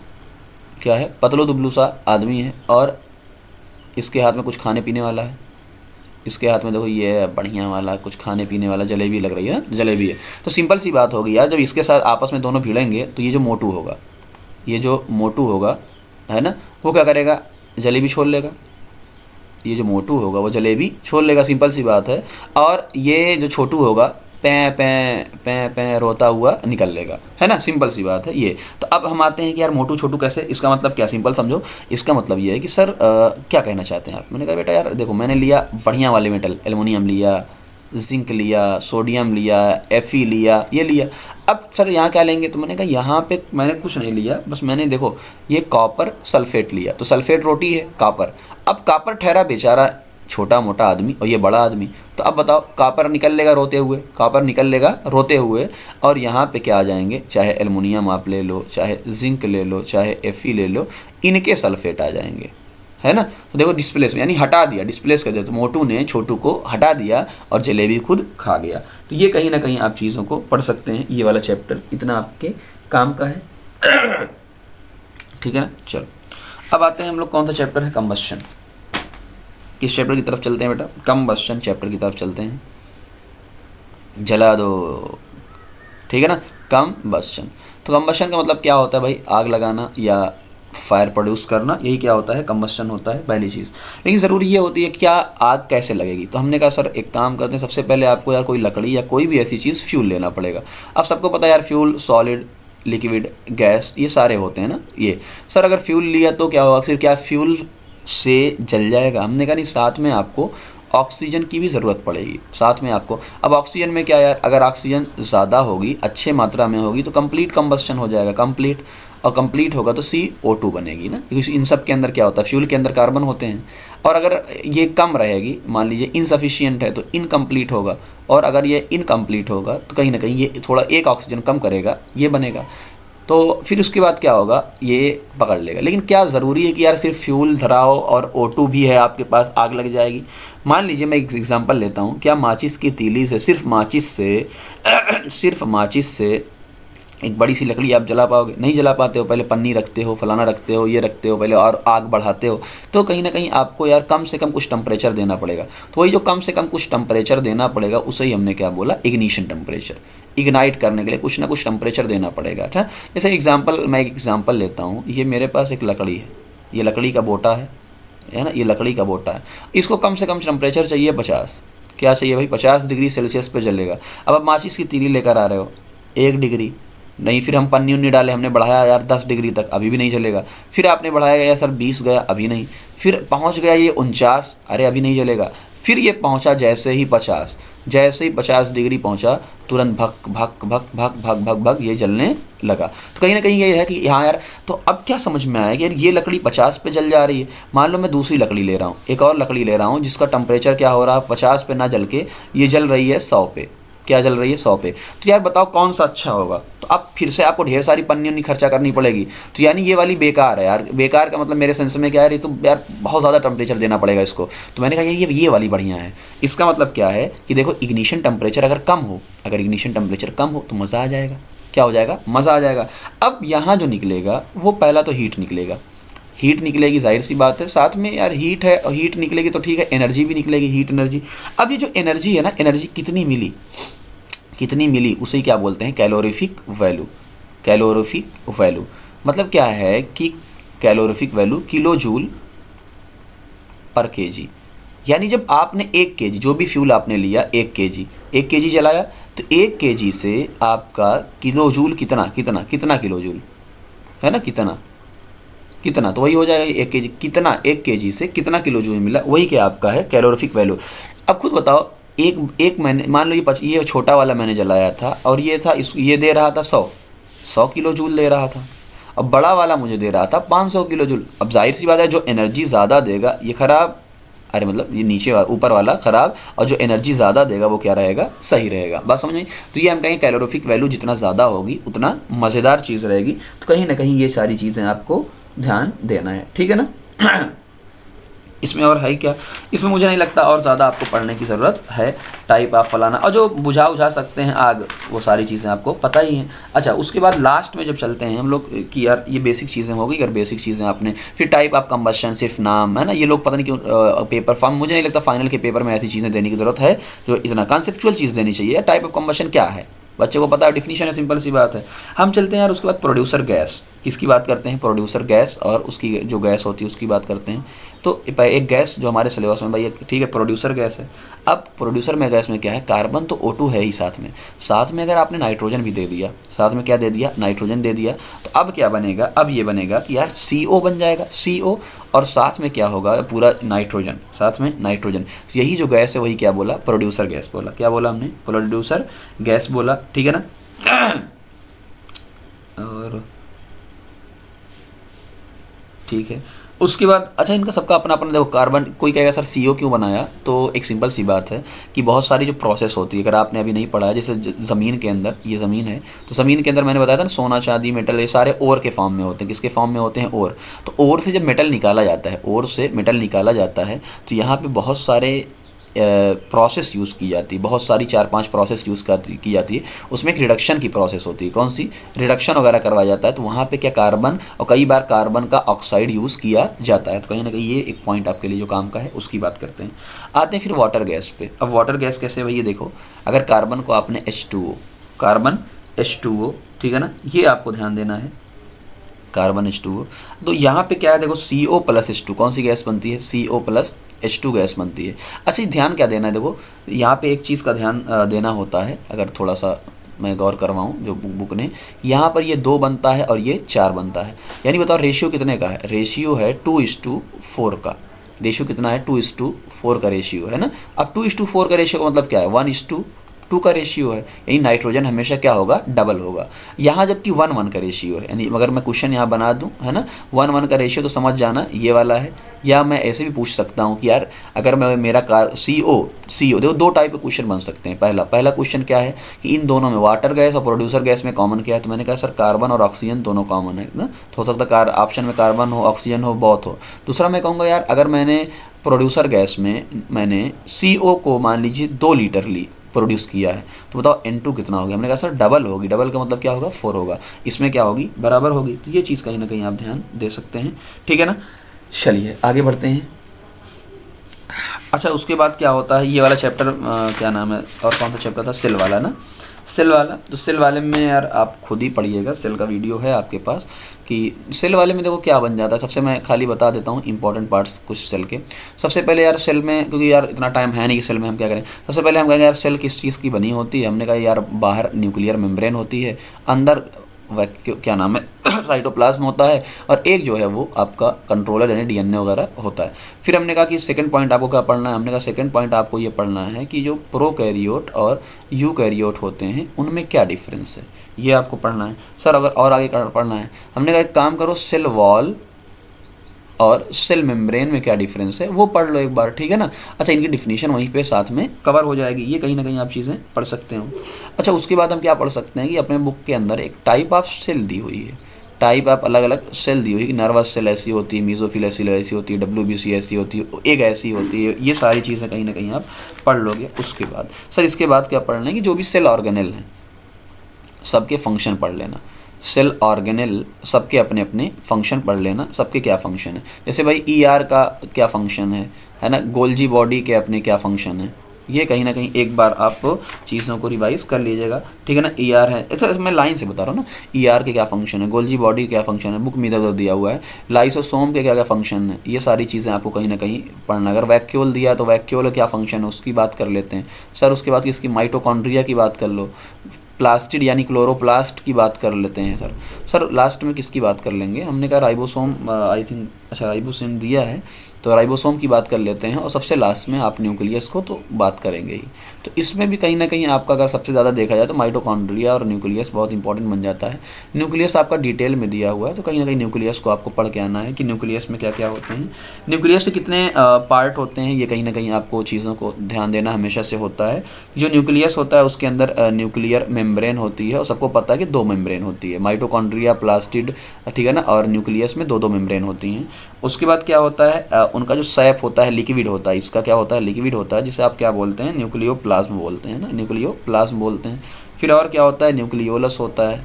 Speaker 1: क्या है, पतला दुबलू सा आदमी है, और इसके हाथ में कुछ खाने पीने वाला है। इसके हाथ में देखो ये बढ़िया वाला कुछ खाने पीने वाला जलेबी लग रही है ना, जलेबी है। तो सिंपल सी बात होगी यार, जब इसके साथ आपस में दोनों भिड़ेंगे तो ये जो मोटू होगा, ये जो मोटू होगा है ना, वो क्या करेगा, जलेबी छोड़ लेगा। ये जो मोटू होगा वो जलेबी छोड़ लेगा, सिंपल सी बात है। और ये जो छोटू होगा पैं पैं पैं पैं रोता हुआ निकल लेगा, है ना, सिंपल सी बात है ये। तो अब हम आते हैं कि यार मोटू छोटू कैसे, इसका मतलब क्या, सिंपल समझो। इसका मतलब ये है कि सर क्या कहना चाहते हैं आप। मैंने कहा बेटा यार देखो, मैंने लिया बढ़िया वाले मेटल, एलुमिनियम लिया, जिंक लिया, सोडियम लिया, Fe लिया, ये लिया। अब सर यहाँ क्या लेंगे, तो मैंने कहा यहाँ पे मैंने कुछ नहीं लिया, बस मैंने देखो ये कॉपर सल्फेट लिया, तो सल्फेट रोटी है कॉपर। अब कॉपर ठहरा बेचारा छोटा मोटा आदमी और ये बड़ा आदमी, तो अब बताओ कॉपर निकल लेगा रोते हुए, कॉपर निकल लेगा रोते हुए, और यहाँ पे क्या आ जाएंगे, चाहे एल्युमिनियम आप ले लो, चाहे जिंक ले लो, चाहे Fe ले लो, इनके सल्फेट आ जाएंगे, है ना। तो देखो डिस्प्लेस यानी हटा दिया, डिस्प्लेस कर दिया, तो मोटू ने छोटू को हटा दिया और जलेबी खुद खा गया। तो ये कहीं ना कहीं आप चीज़ों को पढ़ सकते हैं, ये वाला चैप्टर इतना आपके काम का है। ठीक है ना। चलो अब आते हैं हम लोग, कौन सा चैप्टर है, कंबस्शन। किस चैप्टर की तरफ चलते हैं बेटा, कंबस्शन चैप्टर की तरफ चलते हैं। जला दो, ठीक है ना, कंबस्शन। तो कंबस्शन का मतलब क्या होता है भाई, आग लगाना या फायर प्रोड्यूस करना, यही क्या होता है, कंबस्शन होता है पहली चीज़। लेकिन ज़रूरी ये होती है क्या आग कैसे लगेगी, तो हमने कहा सर एक काम करते हैं, सबसे पहले आपको यार कोई लकड़ी या कोई भी ऐसी चीज़ फ्यूल लेना पड़ेगा। अब सबको पता है यार फ्यूल सॉलिड, लिक्विड, गैस, ये सारे होते हैं ना। ये सर अगर फ्यूल लिया तो क्या होगा, फिर क्या फ्यूल से जल जाएगा, हमने कहा नहीं, साथ में आपको ऑक्सीजन की भी ज़रूरत पड़ेगी, साथ में आपको। अब ऑक्सीजन में क्या यार, अगर ऑक्सीजन ज़्यादा होगी, अच्छे मात्रा में होगी, तो कंप्लीट कंबस्शन हो जाएगा, कंप्लीट, और कंप्लीट होगा तो CO2 बनेगी ना, क्योंकि इन सब के अंदर क्या होता है, फ्यूल के अंदर कार्बन होते हैं। और अगर ये कम रहेगी, मान लीजिए इनसफिशियंट है, तो इनकम्प्लीट होगा, और अगर ये इनकम्प्लीट होगा तो कहीं ना कहीं ये थोड़ा एक ऑक्सीजन कम करेगा, ये बनेगा। तो फिर उसके बाद क्या होगा, ये पकड़ लेगा। लेकिन क्या ज़रूरी है कि यार सिर्फ फ्यूल धराओ और O2 भी है आपके पास, आग लग जाएगी। मान लीजिए मैं एक एग्जांपल लेता हूँ, क्या माचिस की तीली से, सिर्फ माचिस से एक बड़ी सी लकड़ी आप जला पाओगे, नहीं जला पाते हो। पहले पन्नी रखते हो, फलाना रखते हो, ये रखते हो पहले, और आग बढ़ाते हो। तो कहीं ना कहीं आपको यार कम से कम कुछ टेम्परेचर देना पड़ेगा। तो वही जो कम से कम कुछ टेम्परेचर देना पड़ेगा, उसे ही हमने क्या बोला, इग्निशन टेम्परेचर। इग्नाइट करने के लिए कुछ ना कुछ टेम्परेचर देना पड़ेगा, ठीक है। जैसे मैं एक एग्जाम्पल लेता हूँ, ये मेरे पास एक लकड़ी है, ये लकड़ी का बोटा है ना, ये लकड़ी का बोटा है। इसको कम से कम टेम्परेचर चाहिए 50, क्या चाहिए भाई, 50 डिग्री सेल्सियस पे जलेगा। अब आप माचिस की तीली लेकर आ रहे हो, 1 डिग्री नहीं, फिर हम पन्नी उन्नी डाले, हमने बढ़ाया यार 10 डिग्री तक, अभी भी नहीं जलेगा। फिर आपने बढ़ाया यार सर 20 गया, अभी नहीं। फिर पहुंच गया ये 49, अरे अभी नहीं जलेगा। फिर ये पहुंचा जैसे ही 50, जैसे ही 50 डिग्री पहुंचा, तुरंत भक भक भक भक भक भक भक ये जलने लगा। तो कहीं ना कहीं ये है कि हाँ यार, तो अब क्या समझ में आया कि यार ये लकड़ी 50 पे जल जा रही है। मान लो मैं दूसरी लकड़ी ले रहा हूँ, एक और लकड़ी ले रहा हूँ, जिसका टेम्परेचर क्या हो रहा है, 50 पे ना जल के ये जल रही है 100 पे। क्या जल रही है, 100 पे। तो यार बताओ कौन सा अच्छा होगा। तो अब फिर से आपको ढेर सारी पन्नी उन्नी खर्चा करनी पड़ेगी। तो यानी ये वाली बेकार है यार। बेकार का मतलब मेरे सेंस में क्या है, ये तो यार बहुत ज़्यादा टेम्परेचर देना पड़ेगा इसको। तो मैंने कहा ये वाली बढ़िया है। इसका मतलब क्या है कि देखो इग्निशन टेम्परेचर अगर कम हो, अगर इग्निशन टेम्परेचर कम हो तो मज़ा आ जाएगा। क्या हो जाएगा, मज़ा आ जाएगा। अब यहाँ जो निकलेगा वो पहला तो हीट निकलेगा, हीट निकलेगी, जाहिर सी बात है। साथ में यार हीट है और हीट निकलेगी तो ठीक है, एनर्जी भी निकलेगी, हीट एनर्जी। अब ये जो एनर्जी है ना, एनर्जी कितनी मिली उसे क्या बोलते हैं, कैलोरीफिक वैल्यू। कैलोरीफिक वैल्यू मतलब क्या है कि कैलोरीफिक वैल्यू किलो जूल पर केजी। यानी जब आपने 1 केजी जो भी फ्यूल आपने लिया, 1 केजी जलाया, तो 1 केजी से आपका किलो जूल कितना किलो जूल है ना, कितना तो वही हो जाएगा 1 केजी। कितना 1 केजी से कितना किलो जूल मिला, वही क्या आपका है कैलोरीफिक वैल्यू। अब खुद बताओ, एक मैंने मान लो ये छोटा वाला मैंने जलाया था और ये दे रहा था 100 किलो जूल दे रहा था। अब बड़ा वाला मुझे दे रहा था 500 किलो जूल। अब जाहिर सी बात है जो एनर्जी ज़्यादा देगा ये ख़राब, अरे मतलब ये ऊपर वाला ख़राब, और जो एनर्जी ज़्यादा देगा वो क्या रहेगा, सही रहेगा। बात समझ में? तो ये हम कहेंगे कैलोरीफिक वैल्यू जितना ज़्यादा होगी उतना मज़ेदार चीज़ रहेगी। तो कहीं ना कहीं ये सारी चीज़ें आपको ध्यान देना है, ठीक है ना। इसमें और है क्या, इसमें मुझे नहीं लगता और ज़्यादा आपको पढ़ने की ज़रूरत है। टाइप आप फलाना और जो बुझा सकते हैं आग, वो सारी चीज़ें आपको पता ही हैं। अच्छा, उसके बाद लास्ट में जब चलते हैं हम लोग कि यार ये बेसिक चीज़ें हो गई। अगर बेसिक चीज़ें आपने, फिर टाइप ऑफ कंबशन सिर्फ नाम है ना, ये लोग पता नहीं क्यों पेपर फॉर्म, मुझे नहीं लगता फाइनल के पेपर में ऐसी चीज़ें देने की ज़रूरत है जो इतना कॉन्सेप्चुअल चीज़ देनी चाहिए। टाइप ऑफ कंबशन क्या है बच्चे को पता है, डिफिनीशन है, सिंपल सी बात है। हम चलते हैं यार उसके बाद प्रोड्यूसर गैस, किसकी बात करते हैं, प्रोड्यूसर गैस, और उसकी जो गैस होती है उसकी बात करते हैं। तो एक गैस जो हमारे सिलेबस में भाई ठीक है प्रोड्यूसर गैस है। अब प्रोड्यूसर में गैस में क्या है, कार्बन तो O2 है ही साथ में अगर आपने नाइट्रोजन भी दे दिया, साथ में क्या दे दिया, नाइट्रोजन दे दिया, तो अब क्या बनेगा, अब ये बनेगा कि यार CO बन जाएगा, CO और साथ में क्या होगा, पूरा नाइट्रोजन, साथ में नाइट्रोजन। तो यही जो गैस है वही क्या बोला, प्रोड्यूसर गैस बोला। क्या बोला हमने, प्रोड्यूसर गैस बोला, ठीक है ना। और ठीक है, उसके बाद अच्छा इनका सबका अपना अपना देखो, कार्बन कोई कहेगा सर CO क्यों बनाया, तो एक सिंपल सी बात है कि बहुत सारी जो प्रोसेस होती है, अगर आपने अभी नहीं पढ़ा है, जैसे ज़मीन के अंदर, ये ज़मीन है तो ज़मीन के अंदर मैंने बताया था ना, सोना चांदी मेटल ये सारे ओर के फॉर्म में होते हैं। किसके फॉर्म में होते हैं, ओर। तो ओर से जब मेटल निकाला जाता है, ओर से मेटल निकाला जाता है, तो यहाँ पर बहुत सारे प्रोसेस यूज़ की जाती है, बहुत सारी 4-5 प्रोसेस यूज़ की जाती है। उसमें एक रिडक्शन की प्रोसेस होती है, कौन सी, रिडक्शन वगैरह करवाया जाता है। तो वहाँ पे क्या कार्बन और कई बार कार्बन का ऑक्साइड यूज़ किया जाता है। तो कहीं ना कहीं ये एक पॉइंट आपके लिए जो काम का है उसकी बात करते हैं। आते हैं फिर वाटर गैस पे। अब वाटर गैस कैसे, भैया देखो, अगर कार्बन को आपने H2O, कार्बन H2O, ठीक है ना, ये आपको ध्यान देना है, कार्बन H2O। तो यहाँ पे क्या है देखो, CO प्लस H2 कौन सी गैस बनती है, CO प्लस H2 गैस बनती है। अच्छा ध्यान क्या देना है, देखो यहाँ पे एक चीज़ का ध्यान देना होता है, अगर थोड़ा सा मैं गौर करवाऊँ जो बुक ने, यहाँ पर ये 2 बनता है और ये 4 बनता है। यानी बताओ रेशियो कितने का है, रेशियो है 2:4 का। रेशियो कितना है, 2:4 का रेशियो है ना। अब 2:4 का रेशियो का मतलब क्या है, 1:2 का रेशियो है, यानी नाइट्रोजन हमेशा क्या होगा, डबल होगा। यहाँ जबकि 1:1 का रेशियो है, यानी अगर मैं क्वेश्चन यहाँ बना दूँ है ना, 1:1 का रेशियो, तो समझ जाना ये वाला है। या मैं ऐसे भी पूछ सकता हूँ कि यार अगर मैं मेरा CO देखो 2 टाइप के क्वेश्चन बन सकते हैं। पहला क्वेश्चन क्या है कि इन दोनों में वाटर गैस और प्रोड्यूसर गैस में कॉमन क्या है, तो मैंने कहा सर कार्बन और ऑक्सीजन दोनों कॉमन है ना। तो हो सकता है ऑप्शन में कार्बन हो, ऑक्सीजन हो, बहुत हो। दूसरा मैं कहूँगा यार अगर मैंने प्रोड्यूसर गैस में मैंने CO को मान लीजिए 2 लीटर ली, प्रोड्यूस किया है, तो बताओ N2 कितना हो गया। हमने कहा सर डबल होगी, डबल का मतलब क्या होगा, 4 होगा। इसमें क्या होगी, बराबर होगी। तो ये चीज़ कहीं ना कहीं आप ध्यान दे सकते हैं, ठीक है ना। चलिए आगे बढ़ते हैं। अच्छा उसके बाद क्या होता है, ये वाला चैप्टर क्या नाम है, और कौन सा चैप्टर था, सेल वाला ना, सेल वाला। तो सेल वाले में यार आप खुद ही पढ़िएगा, सेल का वीडियो है आपके पास कि सेल वाले में देखो क्या बन जाता है। सबसे मैं खाली बता देता हूँ इंपॉर्टेंट पार्ट्स कुछ सेल के। सबसे पहले यार सेल में, क्योंकि यार इतना टाइम है नहीं कि सेल में हम क्या करें, सबसे पहले हम कहेंगे यार सेल किस चीज़ की बनी होती है। हमने कहा यार बाहर न्यूक्लियर मेम्ब्रेन होती है, अंदर क्या नाम है साइटोप्लाज्म होता है, और एक जो है वो आपका कंट्रोलर यानी DNA वगैरह होता है। फिर हमने कहा कि सेकंड पॉइंट आपको क्या पढ़ना है, हमने कहा सेकंड पॉइंट आपको ये पढ़ना है कि जो प्रोकैरियोट और यूकैरियोट होते हैं उनमें क्या डिफरेंस है, ये आपको पढ़ना है। सर अगर और आगे पढ़ना है, हमने कहा एक काम करो सेल वॉल और सेल मेम्ब्रेन में क्या डिफरेंस है वो पढ़ लो एक बार, ठीक है ना। अच्छा इनकी डिफिनीशन वहीं पे साथ में कवर हो जाएगी, ये कहीं ना कहीं आप चीज़ें पढ़ सकते हो। अच्छा उसके बाद हम क्या पढ़ सकते हैं कि अपने बुक के अंदर एक टाइप ऑफ सेल दी हुई है, टाइप ऑफ अलग अलग सेल दी हुई है कि नर्वस सेल ऐसी होती है, मीजोफिल सेल ऐसी होती है, WBC ऐसी होती है, एक ऐसी होती है। ये सारी चीज़ें कहीं ना कहीं आप पढ़ लोगे। उसके बाद सर इसके बाद क्या पढ़ना है कि जो भी सेल ऑर्गेनेल हैं सबके फंक्शन पढ़ लेना। सेल ऑर्गेनेल सबके अपने अपने फंक्शन पढ़ लेना, सबके क्या फंक्शन है। जैसे भाई ER का क्या फंक्शन है ना, गोल्जी बॉडी के अपने क्या फंक्शन है, ये कहीं ना कहीं एक बार आप चीज़ों को रिवाइज कर लीजिएगा, ठीक है ना। ER है, अच्छा मैं लाइन से बता रहा हूँ ना, ER के क्या फंक्शन है, गोल्जी बॉडी क्या फंक्शन है, बुक में इधर दिया हुआ है, लाइसोसोम के क्या क्या फंक्शन है, ये सारी चीज़ें आपको कहीं ना कहीं पढ़ना। अगर वैक्यूल दिया तो वैक्यूल क्या फंक्शन है उसकी बात कर लेते हैं सर। उसके बाद इसकी माइटोकॉन्ड्रिया की बात कर लो, प्लास्टिड यानी क्लोरोप्लास्ट की बात कर लेते हैं सर लास्ट में किसकी बात कर लेंगे, हमने कहा राइबोसोम आई थिंक, अच्छा राइबोसोम दिया है तो राइबोसोम की बात कर लेते हैं, और सबसे लास्ट में आप न्यूक्लियस को तो बात करेंगे ही। तो इसमें भी कहीं ना कहीं आपका अगर सबसे ज़्यादा देखा जाए तो माइटोकॉन्ड्रिया और न्यूक्लियस बहुत इंपॉर्टेंट बन जाता है। न्यूक्लियस आपका डिटेल में दिया हुआ है, तो कहीं ना कहीं न्यूक्लियस को आपको पढ़ के आना है कि न्यूक्लियस में क्या क्या होते हैं, न्यूक्लियस के कितने पार्ट होते हैं, ये कहीं ना कहीं आपको चीज़ों को ध्यान देना हमेशा से होता है। जो न्यूक्लियस होता है उसके अंदर न्यूक्लियर मेम्ब्रेन होती है, और सबको पता है कि 2 मेम्ब्रेन होती है, माइटोकॉन्ड्रिया प्लास्टिड, ठीक है ना, और न्यूक्लियस में 2 मेम्ब्रेन होती हैं। उसके बाद क्या होता है, उनका जो सैप होता है लिक्विड होता है, इसका क्या होता है, लिक्विड होता है, जिसे आप क्या बोलते हैं, न्यूक्लियोप्लाज्म बोलते हैं ना, न्यूक्लियोप्लाज्म बोलते हैं। फिर और क्या होता है, न्यूक्लियोलस होता है,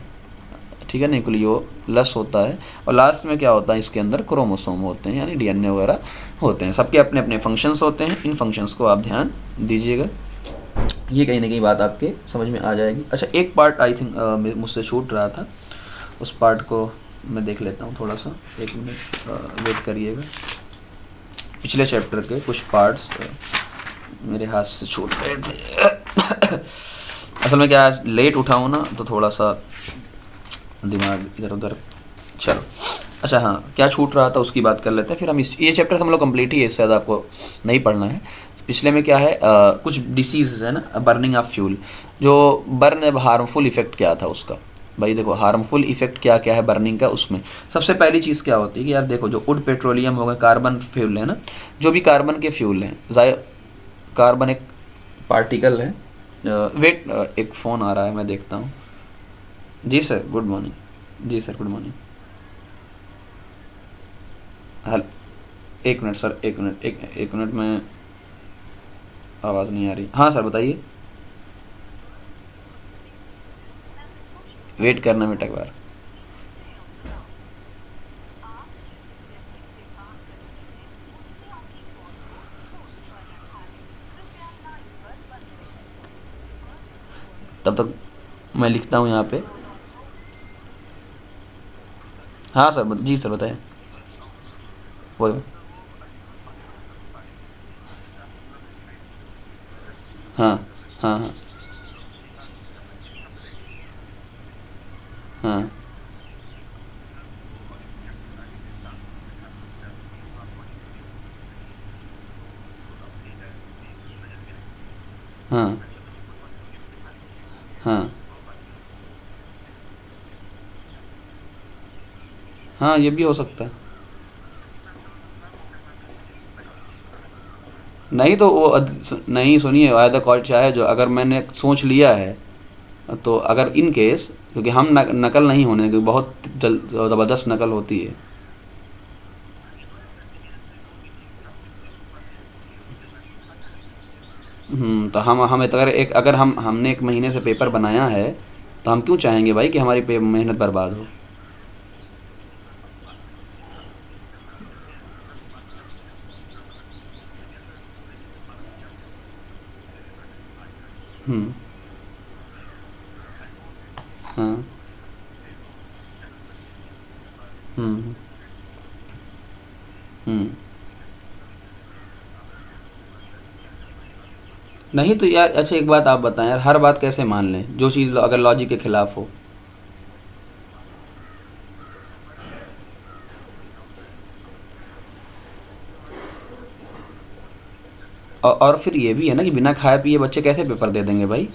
Speaker 1: ठीक है, न्यूक्लियोलस होता है। और लास्ट में क्या होता है, इसके अंदर क्रोमोसोम होते हैं यानी DNA वगैरह होते हैं। सबके अपने अपने फंक्शंस होते हैं, इन फंक्शंस को आप ध्यान दीजिएगा, ये कहीं ना कहीं बात आपके समझ में आ जाएगी। अच्छा एक पार्ट आई थिंक मुझसे छूट रहा था, उस पार्ट को मैं देख लेता हूँ, थोड़ा सा 1 मिनट वेट करिएगा। पिछले चैप्टर के कुछ पार्ट्स मेरे हाथ से छूट रहे थे। असल में क्या आज लेट उठा हूँ ना, तो थोड़ा सा दिमाग इधर उधर। चलो अच्छा, हाँ क्या छूट रहा था उसकी बात कर लेते हैं, फिर हम ये चैप्टर हम लोग कंप्लीट ही है, इससे ज़्यादा आपको नहीं पढ़ना है। पिछले में क्या है, कुछ डिसीज़ है ना, बर्निंग ऑफ फ्यूल, जो बर्न हार्मफुल इफेक्ट क्या था उसका। भाई देखो हार्मफुल इफेक्ट क्या क्या है बर्निंग का, उसमें सबसे पहली चीज़ क्या होती है कि यार देखो, जो वुड पेट्रोलियम हो गए, कार्बन फ्यूल है ना, जो भी कार्बन के फ्यूल हैं, कार्बन एक पार्टिकल है। वेट, एक फ़ोन आ रहा है, मैं देखता हूँ। जी सर गुड मॉर्निंग। जी सर गुड मॉर्निंग। हल एक मिनट सर, एक मिनट, एक मिनट में, आवाज़ नहीं आ रही। हाँ सर बताइए। वेट करना बेटा एक बार। तब तक मैं लिखता हूँ यहाँ पे। हाँ सर जी सर बताएं। वो हाँ हाँ हाँ हाँ हाँ हाँ हाँ, ये भी हो सकता है। नहीं तो वो नहीं सुनिए, वायदा कॉल चाहे जो, अगर मैंने सोच लिया है तो अगर इन केस, क्योंकि हम नकल नहीं होने, क्योंकि बहुत ज़बरदस्त नकल होती है। तो हम अगर हमने एक महीने से पेपर बनाया है, तो हम क्यों चाहेंगे भाई कि हमारी मेहनत बर्बाद हो। हम्म। हाँ। हम्म। हम्म। नहीं तो यार, अच्छा एक बात आप बताएं यार, हर बात कैसे मान लें जो चीज़ अगर लॉजिक के खिलाफ हो। और फिर ये भी है ना कि बिना खाए पिए बच्चे कैसे पेपर दे देंगे भाई।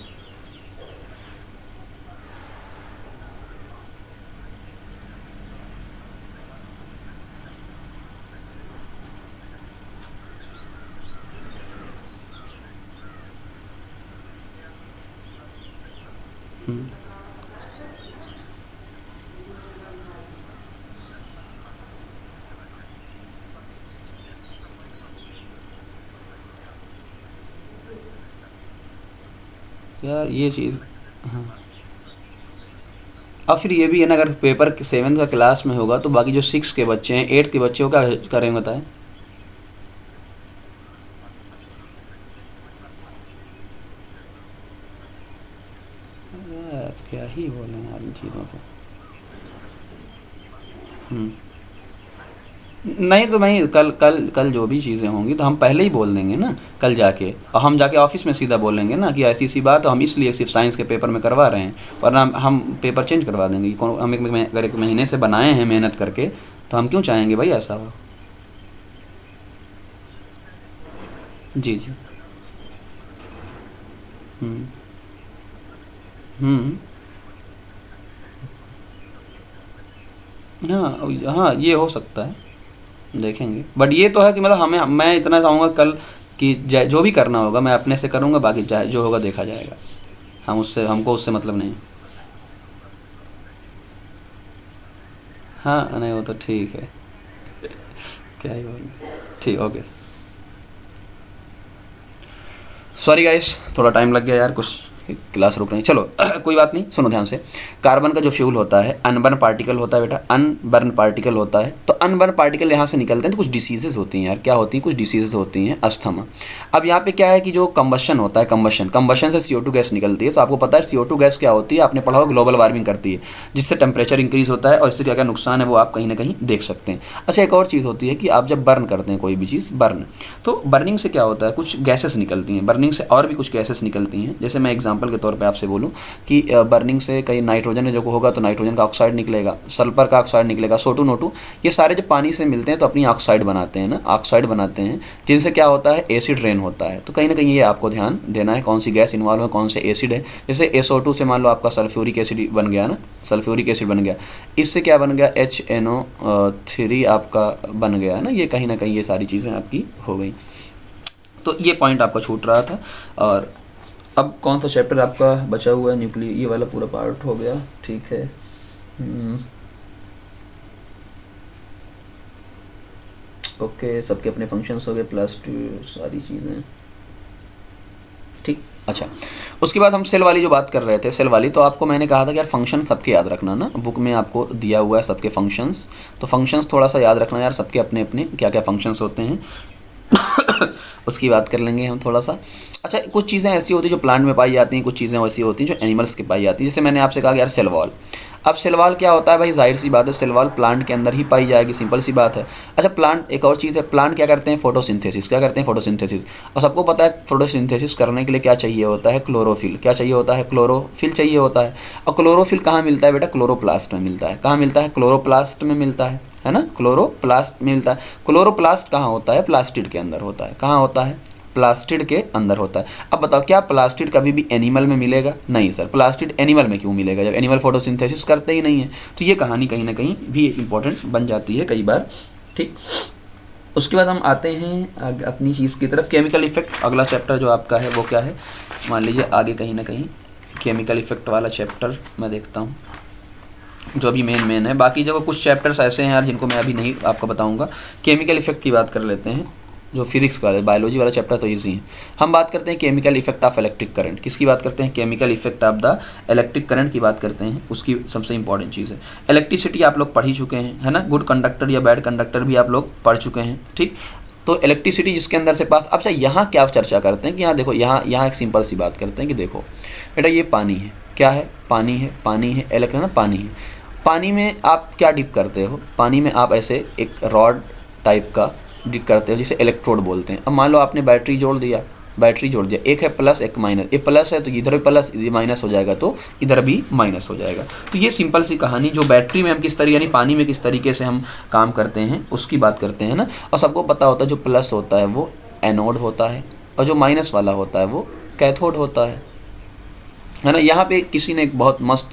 Speaker 1: यार ये चीज़। हाँ। और फिर ये भी है ना, अगर पेपर 7 का क्लास में होगा तो बाकी जो 6 के बच्चे हैं, 8 के बच्चे को क्या करेंगे बताएं। यार क्या ही बोलें यार इन चीज़ों को। हम्म। नहीं तो भाई, कल कल कल जो भी चीज़ें होंगी तो हम पहले ही बोल देंगे ना, कल जाके, और हम जाके ऑफिस में सीधा बोलेंगे ना कि ऐसी सी बात, तो हम इसलिए सिर्फ साइंस के पेपर में करवा रहे हैं, वरना हम पेपर चेंज करवा देंगे कि हम अगर एक महीने से बनाए हैं मेहनत करके, तो हम क्यों चाहेंगे भाई ऐसा हो। जी जी। हम्म। हम्म। हाँ हाँ, ये हो सकता है, देखेंगे। बट ये तो है कि मतलब हमें, मैं इतना चाहूँगा कल कि जो भी करना होगा मैं अपने से करूँगा, बाकी चाहे जो होगा देखा जाएगा। हमको उससे मतलब नहीं। हाँ नहीं वो तो ठीक है। क्या ही बोल। ठीक, ओके। सॉरी गाइस, थोड़ा टाइम लग गया यार, कुछ क्लास रुक रही है, चलो कोई बात नहीं, सुनो ध्यान से। कार्बन का जो फ्यूल होता है अनबर्न पार्टिकल होता है बेटा, अनबर्न पार्टिकल होता है। तो अनबर्न पार्टिकल यहाँ से निकलते हैं तो कुछ डिसीजेज होती हैं यार, क्या होती हैं, कुछ डिसीजेज होती हैं, अस्थमा। अब यहाँ पे क्या है कि जो कंबशन होता है, कंबशन से CO2 गैस निकलती है। तो आपको पता है CO2 गैस क्या होती है, आपने पढ़ा होगा ग्लोबल वार्मिंग करती है, जिससे टेम्परेचर इंक्रीज होता है और इससे क्या क्या नुकसान है वो आप कहीं ना कहीं देख सकते हैं। अच्छा, एक और चीज़ होती है कि आप जब बर्न करते हैं कोई भी चीज़, बर्न, तो बर्निंग से क्या होता है, कुछ गैसेस निकलती हैं, बर्निंग से और भी कुछ गैसेस निकलती हैं। जैसे मैं एग्जांपल के तौर पे आपसे बोलूं कि बर्निंग से कहीं नाइट्रोजन जो होगा तो नाइट्रोजन का ऑक्साइड निकलेगा, सल्फर का ऑक्साइड निकलेगा, SO2 NO2, ये सारे जब पानी से मिलते हैं तो अपनी ऑक्साइड बनाते हैं ना, ऑक्साइड बनाते हैं, जिनसे क्या होता है, एसिड रेन होता है। तो कहीं ना कहीं ये आपको ध्यान देना है कौन सी गैस इन्वॉल्व है, कौन से एसिड है। जैसे SO2 से मान लो आपका सल्फ्यूरिक एसिड बन गया ना, सल्फ्यूरिक एसिड बन गया, इससे क्या बन गया, HNO3 आपका बन गया ना, ये कहीं ना कहीं ये सारी चीज़ें आपकी हो गई। तो ये पॉइंट आपका छूट रहा था। और अब कौन सा चैप्टर आपका बचा हुआ है, न्यूक्लियर, ये वाला पूरा पार्ट हो गया, ठीक है। ओके, सबके अपने फंक्शंस हो गए, प्लस सारी चीज़ें ठीक। अच्छा, उसके बाद हम सेल वाली जो बात कर रहे थे, सेल वाली, तो आपको मैंने कहा था कि यार फंक्शन सबके याद रखना ना, बुक में आपको दिया हुआ है सबके फंक्शंस, तो फंक्शंस थोड़ा सा याद रखना यार, सबके अपने अपने क्या क्या फंक्शंस होते हैं उसकी बात कर लेंगे हम थोड़ा सा। अच्छा, कुछ चीज़ें ऐसी होती हैं जो प्लांट में पाई जाती हैं, कुछ चीज़ें ऐसी होती हैं जो एनिमल्स की पाई जाती हैं। जैसे मैंने आपसे कहा कि यार सेल वॉल, अब सेल वॉल क्या होता है भाई, जाहिर सी बात है सेल वॉल प्लांट के अंदर ही पाई जाएगी, सिंपल सी बात है। अच्छा, प्लांट, एक और चीज़ है, प्लांट क्या करते हैं, फोटोसिंथेसिस, क्या करते हैं, फोटोसिंथेसिस। और सबको पता है फोटोसिंथेसिस करने के लिए क्या चाहिए होता है, क्लोरोफिल, क्या चाहिए होता है, क्लोरोफिल चाहिए होता है। और क्लोरोफिल कहाँ मिलता है बेटा, क्लोरोप्लास्ट में मिलता है। कहाँ मिलता है, क्लोरोप्लास्ट में मिलता है ना, क्लोरोप्लास्ट में मिलता है। क्लोरोप्लास्ट कहाँ होता है, प्लास्टिड के अंदर होता है। कहाँ होता है, प्लास्टिड के अंदर होता है। अब बताओ, क्या प्लास्टिड कभी भी एनिमल में मिलेगा, नहीं सर, प्लास्टिड एनिमल में क्यों मिलेगा जब एनिमल फोटोसिंथेसिस करते ही नहीं है। तो ये कहानी कहीं ना कहीं भी इंपॉर्टेंट बन जाती है कई बार, ठीक। उसके बाद हम आते हैं अपनी चीज़ की तरफ, केमिकल इफेक्ट। अगला चैप्टर जो आपका है वो क्या है, मान लीजिए आगे कहीं ना कहीं केमिकल इफेक्ट वाला चैप्टर मैं देखता हूँ जो अभी मेन है। बाकी जो कुछ चैप्टर्स ऐसे हैं यार जिनको मैं अभी नहीं आपको बताऊँगा। केमिकल इफेक्ट की बात कर लेते हैं, जो फिजिक्स वाला, बायोलॉजी वाला चैप्टर तो ईजी है। हम बात करते हैं chemical effect of electric current. किसकी बात करते हैं, chemical effect of the electric current की बात करते हैं। उसकी सबसे इंपॉर्टेंट चीज़ है इलेक्ट्रिसिटी, आप लोग पढ़ ही चुके हैं, है ना, गुड कंडक्टर या बैड कंडक्टर भी आप लोग पढ़ चुके हैं, ठीक। तो इलेक्ट्रिसिटी जिसके अंदर से पास, अच्छा यहाँ क्या चर्चा करते हैं कि यहाँ देखो, यहाँ एक सिंपल सी बात करते हैं कि देखो बेटा ये पानी है, क्या है, पानी है, इलेक्ट्रॉन ना, पानी है। पानी में आप क्या डिप करते हो, पानी में आप ऐसे एक रॉड टाइप का डिप करते हो जिसे इलेक्ट्रोड बोलते हैं। अब मान लो आपने बैटरी जोड़ दिया, एक है प्लस एक माइनस, ये प्लस है तो इधर भी प्लस, इधर माइनस हो जाएगा तो इधर भी माइनस हो जाएगा। तो ये सिंपल सी कहानी जो बैटरी में हम किस तरीके, यानी पानी में किस तरीके से हम काम करते हैं उसकी बात करते हैं ना। और सबको पता होता है जो प्लस होता है वो एनोड होता है और जो माइनस वाला होता है वो कैथोड होता है ना। यहाँ पे किसी ने एक बहुत मस्त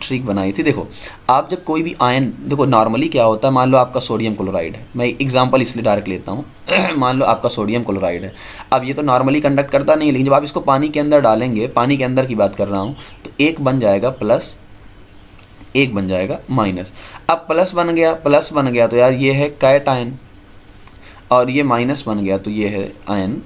Speaker 1: ट्रिक बनाई थी। देखो, आप जब कोई भी आयन, देखो नॉर्मली क्या होता है, मान लो आपका सोडियम क्लोराइड है, मैं एग्जांपल इसलिए डायरेक्ट लेता हूँ मान लो आपका सोडियम क्लोराइड है। अब ये तो नॉर्मली कंडक्ट करता नहीं है, लेकिन जब आप इसको पानी के अंदर डालेंगे, पानी के अंदर की बात कर रहा हूँ, तो एक बन जाएगा प्लस, एक बन जाएगा माइनस। अब प्लस बन गया तो यार ये है कैट आयन, और ये माइनस बन गया तो ये है आयन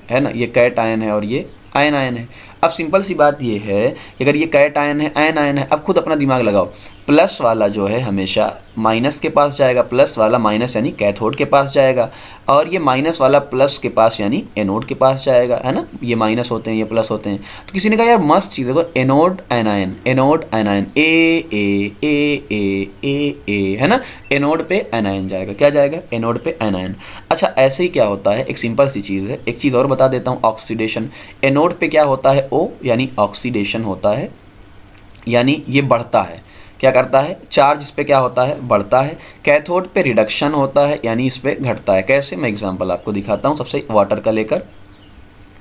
Speaker 1: है ना, ये कैट आयन है और ये आयन है। अब सिंपल सी बात ये है कि अगर ये कैट आयन है, आयन है, अब खुद अपना दिमाग लगाओ, प्लस वाला जो है हमेशा माइनस के पास जाएगा, प्लस वाला माइनस यानी कैथोड के पास जाएगा, और ये माइनस वाला प्लस के पास यानी एनोड के पास जाएगा, है ना। ये माइनस होते हैं, ये प्लस होते हैं। तो किसी ने कहा यार मस्त चीज़, देखो एनोड एनायन, ए, है ना, एनोड पे एनायन जाएगा, क्या जाएगा, एनोड पे एनायन। अच्छा, ऐसे ही क्या होता है, एक सिंपल सी चीज़ है, एक चीज़ और बता देता हूँ, ऑक्सीडेशन। एनोड पे क्या होता है, ओ यानी ऑक्सीडेशन होता है, यानी ये बढ़ता है, क्या करता है, चार्ज इस पे क्या होता है, बढ़ता है। कैथोड पे रिडक्शन होता है, यानी इस पे घटता है। कैसे, मैं एग्जांपल आपको दिखाता हूँ, सबसे वाटर का लेकर।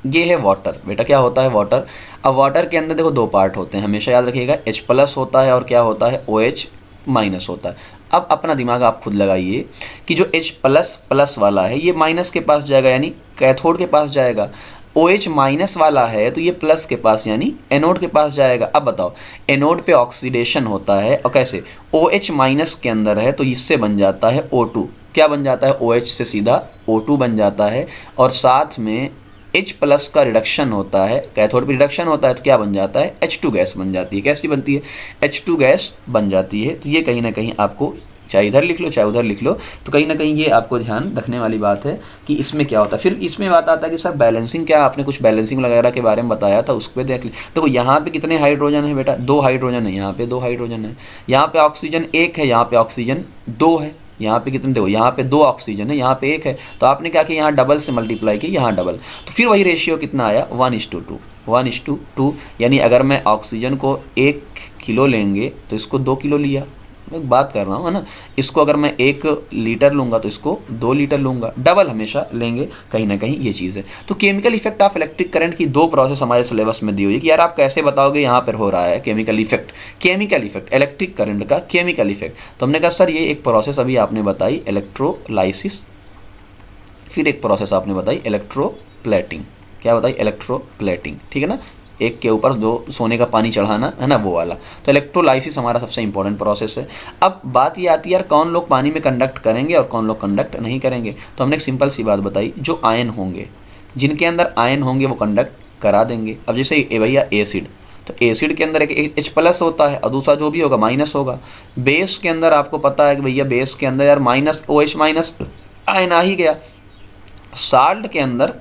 Speaker 1: ये है वाटर, बेटा क्या होता है, वाटर। अब वाटर के अंदर देखो दो पार्ट होते हैं, हमेशा याद रखिएगा, H+ होता है और क्या होता है, OH- होता है। अब अपना दिमाग आप खुद लगाइए कि जो H++ वाला है ये माइनस के पास जाएगा, यानी कैथोड के पास जाएगा। OH- वाला है तो ये प्लस के पास यानी एनोड के पास जाएगा। अब बताओ, एनोड पे ऑक्सीडेशन होता है, और कैसे, OH- के अंदर है तो इससे बन जाता है O2, क्या बन जाता है, OH से सीधा O2 बन जाता है, और साथ में H+ का रिडक्शन होता है, कैथोड पे रिडक्शन होता है तो क्या बन जाता है, H2 गैस बन जाती है। कैसी बनती है, H2 गैस बन जाती है। तो ये कहीं ना कहीं आपको चाहे इधर लिख लो चाहे उधर लिख लो, तो कहीं ना कहीं ये आपको ध्यान रखने वाली बात है कि इसमें क्या होता है। फिर इसमें बात आता है कि सर बैलेंसिंग क्या, आपने कुछ बैलेंसिंग वगैरह के बारे में बताया था, उस पर देख ली। देखो यहाँ पे कितने हाइड्रोजन है बेटा, 2 हाइड्रोजन है, यहाँ पे 2 हाइड्रोजन है, यहाँ पे ऑक्सीजन 1 है, यहाँ पे ऑक्सीजन 2 है, यहाँ पे कितने, देखो यहाँ पे 2 ऑक्सीजन है, यहाँ पे 1 है, तो आपने क्या किया, यहाँ डबल से मल्टीप्लाई किया, यहाँ डबल, तो फिर वही रेशियो कितना आया, 1:2, 1:2। यानी अगर मैं ऑक्सीजन को 1 किलो लेंगे तो इसको 2 किलो लिया, मैं बात कर रहा हूँ है ना। इसको अगर मैं 1 लीटर लूँगा तो इसको 2 लीटर लूँगा, डबल हमेशा लेंगे, कहीं ना कहीं ये चीज़ है। तो chemical effect of electric current की 2 प्रोसेस हमारे सिलेबस में दी हुई है कि यार आप कैसे बताओगे यहाँ पर हो रहा है केमिकल इफेक्ट इलेक्ट्रिक करंट का केमिकल इफेक्ट। तो हमने कहा सर ये एक प्रोसेस अभी आपने बताई इलेक्ट्रोलाइसिस, फिर एक प्रोसेस आपने बताई इलेक्ट्रोप्लेटिंग। क्या बताई, इलेक्ट्रोप्लेटिंग, ठीक है ना, एक के ऊपर 2 सोने का पानी चढ़ाना है ना, वो वाला। तो इलेक्ट्रोलाइसिस हमारा सबसे इंपॉर्टेंट प्रोसेस है। अब बात ये आती है यार कौन लोग पानी में कंडक्ट करेंगे और कौन लोग कंडक्ट नहीं करेंगे। तो हमने एक सिंपल सी बात बताई, जो आयन होंगे, जिनके अंदर आयन होंगे वो कंडक्ट करा देंगे। अब जैसे भैया एसिड, तो एसिड के अंदर एक H+ होता है और दूसरा जो भी होगा माइनस होगा। बेस के अंदर आपको पता है कि भैया बेस के अंदर यार OH- आयन आ ही गया। साल्ट के अंदर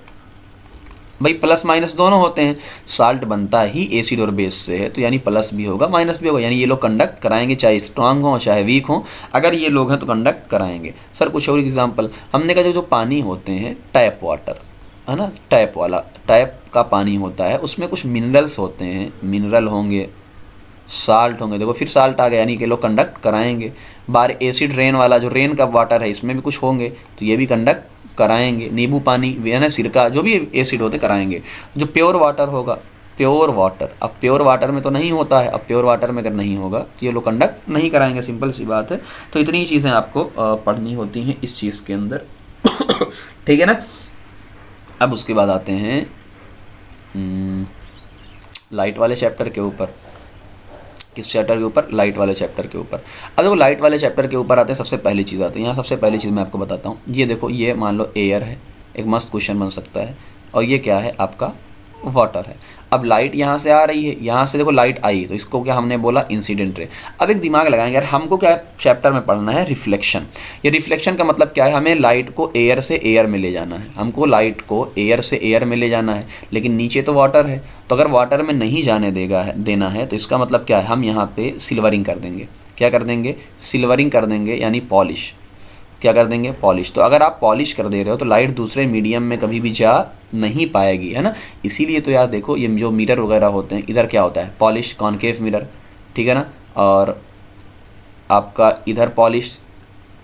Speaker 1: भाई प्लस माइनस दोनों होते हैं, साल्ट बनता ही एसिड और बेस से है, तो यानी प्लस भी होगा माइनस भी होगा, यानी ये लोग कंडक्ट कराएंगे, चाहे स्ट्रांग हो चाहे वीक हो, अगर ये लोग हैं तो कंडक्ट कराएंगे। सर कुछ और एग्जांपल, हमने कहा जो पानी होते हैं टैप वाटर है ना, टैप वाला, टैप का पानी होता है, उसमें कुछ मिनरल्स होते हैं, मिनरल होंगे, साल्ट होंगे, देखो फिर साल्ट आ गया, यानी कि लोग कंडक्ट कराएंगे। बार एसिड रेन वाला, जो रेन का वाटर है इसमें भी कुछ होंगे तो ये भी कंडक्ट कराएंगे। नींबू पानी है ना, सिरका, जो भी एसिड होते कराएंगे। जो प्योर वाटर होगा, प्योर वाटर, अब प्योर वाटर में तो नहीं होता है, अब प्योर वाटर में अगर नहीं होगा तो ये लोग कंडक्ट नहीं कराएंगे, सिंपल सी बात है। तो इतनी ही चीज़ें आपको पढ़नी होती हैं इस चीज़ के अंदर ठीक है ना। अब उसके बाद आते हैं लाइट वाले चैप्टर के ऊपर। किस चैप्टर के ऊपर, लाइट वाले चैप्टर के ऊपर। अब देखो लाइट वाले चैप्टर के ऊपर आते हैं, सबसे पहली चीज़ आती है, यहाँ सबसे पहली चीज़ मैं आपको बताता हूँ। ये देखो, ये मान लो एयर है, एक मस्त क्वेश्चन बन सकता है, और ये क्या है आपका वाटर है। अब लाइट यहाँ से आ रही है, यहाँ से देखो लाइट आई, तो इसको क्या हमने बोला, इंसिडेंट रे। अब एक दिमाग लगाएंगे यार, हमको क्या चैप्टर में पढ़ना है, रिफ्लेक्शन। ये रिफ्लेक्शन का मतलब क्या है, हमें लाइट को एयर से एयर में ले जाना है, हमको लाइट को एयर से एयर में ले जाना है, लेकिन नीचे तो वाटर है, तो अगर वाटर में नहीं जाने देना है तो इसका मतलब क्या है, हम यहाँ पे सिल्वरिंग कर देंगे। क्या कर देंगे, सिल्वरिंग कर देंगे, यानी पॉलिश। क्या कर देंगे, पॉलिश। तो अगर आप पॉलिश कर दे रहे हो तो लाइट दूसरे मीडियम में कभी भी जा नहीं पाएगी, है ना। इसीलिए तो यार देखो, ये जो मिरर वगैरह होते हैं, इधर क्या होता है, पॉलिश, कॉनकेव मिरर, ठीक है ना, और आपका इधर पॉलिश,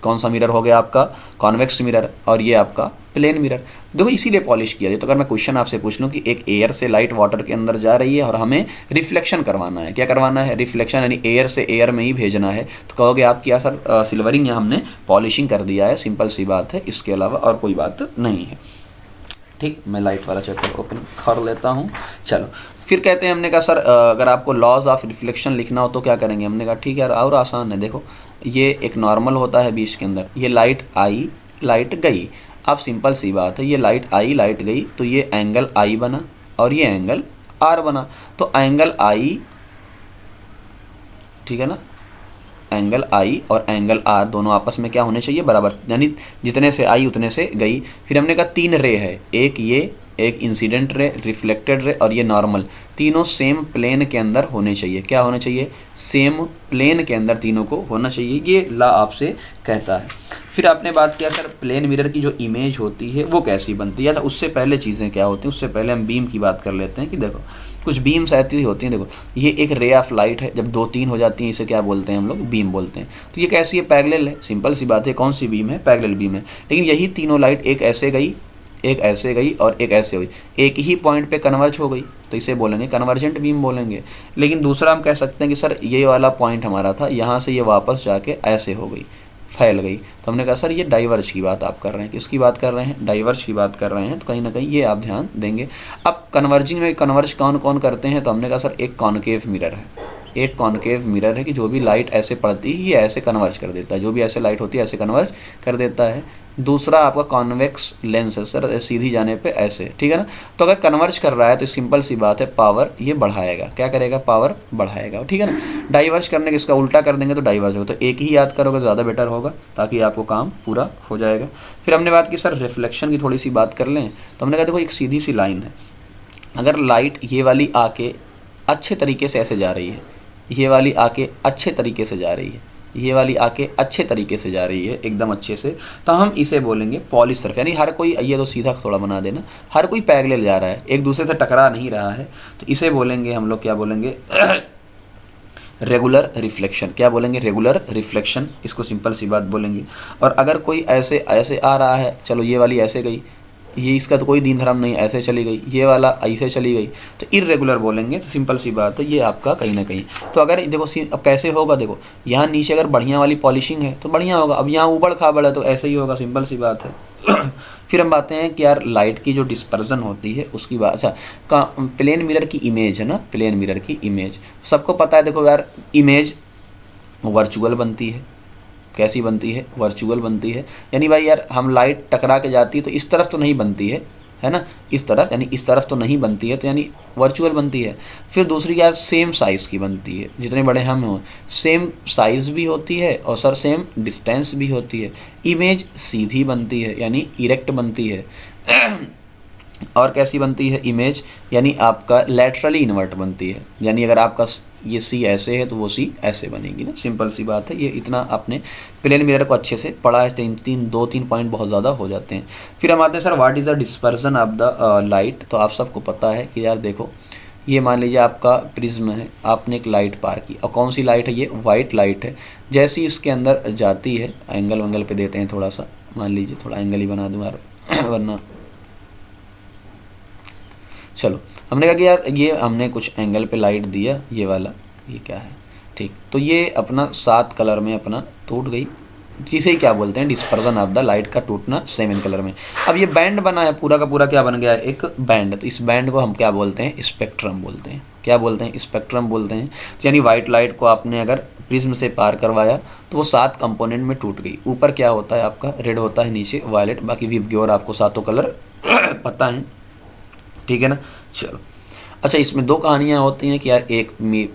Speaker 1: कौन सा मिरर हो गया आपका, कॉन्वेक्स मिरर, और ये आपका प्लेन मिरर। देखो इसीलिए पॉलिश किया जाए। तो अगर मैं क्वेश्चन आपसे पूछ लूँ कि एक एयर से लाइट वाटर के अंदर जा रही है और हमें रिफ्लेक्शन करवाना है, क्या करवाना है, रिफ्लेक्शन, यानी एयर से एयर में ही भेजना है, तो कहोगे आप क्या सर सिल्वरिंग या हमने पॉलिशिंग कर दिया है, सिंपल सी बात है, इसके अलावा और कोई बात नहीं है। ठीक, मैं लाइट वाला चैप्टर ओपन कर लेता हूँ। चलो फिर कहते हैं, हमने कहा सर अगर आपको लॉज ऑफ रिफ्लेक्शन लिखना हो तो क्या करेंगे। हमने कहा ठीक है यार, और आसान है। देखो ये एक नॉर्मल होता है बीच के अंदर, ये लाइट आई लाइट गई। अब सिंपल सी बात है, ये लाइट आई लाइट गई, तो ये एंगल आई बना और ये एंगल आर बना। तो एंगल आई, ठीक है ना, एंगल आई और एंगल आर दोनों आपस में क्या होने चाहिए, बराबर, यानी जितने से आई उतने से गई। फिर हमने कहा 3 रे है, एक ये, एक इंसिडेंट रे, रिफ्लेक्टेड रे और ये नॉर्मल, तीनों सेम प्लेन के अंदर होने चाहिए। क्या होना चाहिए, सेम प्लेन के अंदर तीनों को होना चाहिए, ये ला आपसे कहता है। फिर आपने बात किया सर प्लेन मिरर की जो इमेज होती है वो कैसी बनती है। अच्छा उससे पहले चीज़ें क्या होती हैं, उससे पहले हम बीम की बात कर लेते हैं कि देखो कुछ बीम्स ऐसी होती हैं। देखो ये एक रे ऑफ लाइट है, जब 2-3 हो जाती हैं इसे क्या बोलते हैं हम लोग, बीम बोलते हैं। तो ये कैसी है, पैरेलल है, सिंपल सी बात है। कौन सी बीम है, पैरेलल बीम है। लेकिन यही तीनों लाइट एक ऐसे गई, एक ऐसे गई और एक ऐसे हुई, एक ही पॉइंट पे कन्वर्ज हो गई, तो इसे बोलेंगे कन्वर्जेंट बीम बोलेंगे। लेकिन दूसरा हम कह सकते हैं कि सर ये वाला पॉइंट हमारा था, यहाँ से ये वापस जाके ऐसे हो गई, फैल गई, तो हमने कहा सर ये डाइवर्ज की बात आप कर रहे हैं। किसकी बात कर रहे हैं, डाइवर्ज की बात कर रहे हैं। तो कहीं ना कहीं ये आप ध्यान देंगे। अब कन्वर्जिंग में कन्वर्ज कौन कौन करते हैं, तो हमने कहा सर एक कॉनकेव मिरर है, एक कॉनकेव मिरर है कि जो भी लाइट ऐसे पड़ती है ये ऐसे कन्वर्ज कर देता है, जो भी ऐसे लाइट होती है ऐसे कन्वर्ज कर देता है। दूसरा आपका कॉन्वेक्स लेंस है सर, सीधी जाने पे ऐसे, ठीक है ना। तो अगर कन्वर्ज कर रहा है तो सिंपल सी बात है पावर ये बढ़ाएगा, क्या करेगा, पावर बढ़ाएगा, ठीक है ना। डाइवर्ज करने के इसका उल्टा कर देंगे तो डाइवर्ज होगा, तो एक ही याद करोगे ज़्यादा बेटर होगा ताकि आपको काम पूरा हो जाएगा। फिर हमने बात की सर रिफ्लेक्शन की, थोड़ी सी बात कर लें तो हमने कहा देखो एक सीधी सी लाइन है, अगर लाइट ये वाली आके अच्छे तरीके से ऐसे जा रही है, ये वाली आके अच्छे तरीके से जा रही है, ये वाली आके अच्छे तरीके से जा रही है एकदम अच्छे से, तो हम इसे बोलेंगे पॉलिश सरफेस। यानी हर कोई, ये तो सीधा थोड़ा बना देना, हर कोई पैरेलल जा रहा है, एक दूसरे से टकरा नहीं रहा है, तो इसे बोलेंगे हम लोग, क्या बोलेंगे, रेगुलर रिफ्लेक्शन। क्या बोलेंगे, रेगुलर रिफ्लेक्शन, इसको सिंपल सी बात बोलेंगे। और अगर कोई ऐसे ऐसे आ रहा है, चलो ये वाली ऐसे गई, ये इसका तो कोई दीन धर्म नहीं, ऐसे चली गई, ये वाला ऐसे चली गई, तो इर्रेगुलर बोलेंगे। तो सिंपल सी बात है ये आपका कहीं ना कहीं। तो अगर देखो अब कैसे होगा, देखो यहाँ नीचे अगर बढ़िया वाली पॉलिशिंग है तो बढ़िया होगा, अब यहाँ ऊबड़ खाबड़ है तो ऐसे ही होगा, सिंपल सी बात है। फिर हम बातें हैं कि यार लाइट की जो डिस्पर्जन होती है उसकी बात, अच्छा प्लेन मिरर की इमेज है ना, प्लेन मिरर की इमेज सबको पता है। देखो यार इमेज वर्चुअल बनती है, कैसी बनती है, वर्चुअल बनती है। यानी भाई यार हम लाइट टकरा के जाती है तो इस तरफ तो नहीं बनती है ना, इस तरफ, यानी इस तरफ तो नहीं बनती है, तो यानी वर्चुअल बनती है। फिर दूसरी यार सेम साइज़ की बनती है, जितने बड़े हम हों सेम साइज़ भी होती है और सर सेम डिस्टेंस भी होती है। इमेज सीधी बनती है यानी इरेक्ट बनती है। और कैसी बनती है इमेज, यानी आपका लेटरली इन्वर्ट बनती है, यानी अगर आपका ये सी ऐसे है तो वो सी ऐसे बनेगी ना, सिंपल सी बात है। ये इतना आपने प्लेन मिरर को अच्छे से पढ़ा है, दो तीन पॉइंट बहुत ज़्यादा हो जाते हैं। फिर हम आते हैं sir what is the dispersion of the light. तो आप सबको पता है कि यार देखो ये मान लीजिए आपका प्रिज्म है, आपने एक लाइट पार की, और कौन सी लाइट है, ये वाइट लाइट है। जैसी इसके अंदर जाती है, एंगल वंगल पे देते हैं थोड़ा सा, मान लीजिए थोड़ा एंगल ही बना दूँ यार वरना, चलो हमने कहा कि यार ये हमने कुछ एंगल पे लाइट दिया, ये वाला, ये क्या है, ठीक, तो ये अपना 7 कलर में अपना टूट गई, इसे ही क्या बोलते हैं, डिस्पर्जन ऑफ द लाइट का टूटना 7 कलर में। अब ये बैंड बना है पूरा का पूरा, क्या बन गया है, एक बैंड। तो इस बैंड को हम क्या बोलते हैं, स्पेक्ट्रम बोलते हैं। क्या बोलते हैं, स्पेक्ट्रम बोलते हैं। यानी वाइट लाइट को आपने अगर प्रिज्म से पार करवाया तो वो 7 कंपोनेंट में टूट गई। ऊपर क्या होता है आपका, रेड होता है, नीचे वायलेट, बाकी विबग्योर आपको 7 कलर पता है, ठीक है ना। चलो अच्छा, इसमें 2 कहानियाँ होती हैं कि यार एक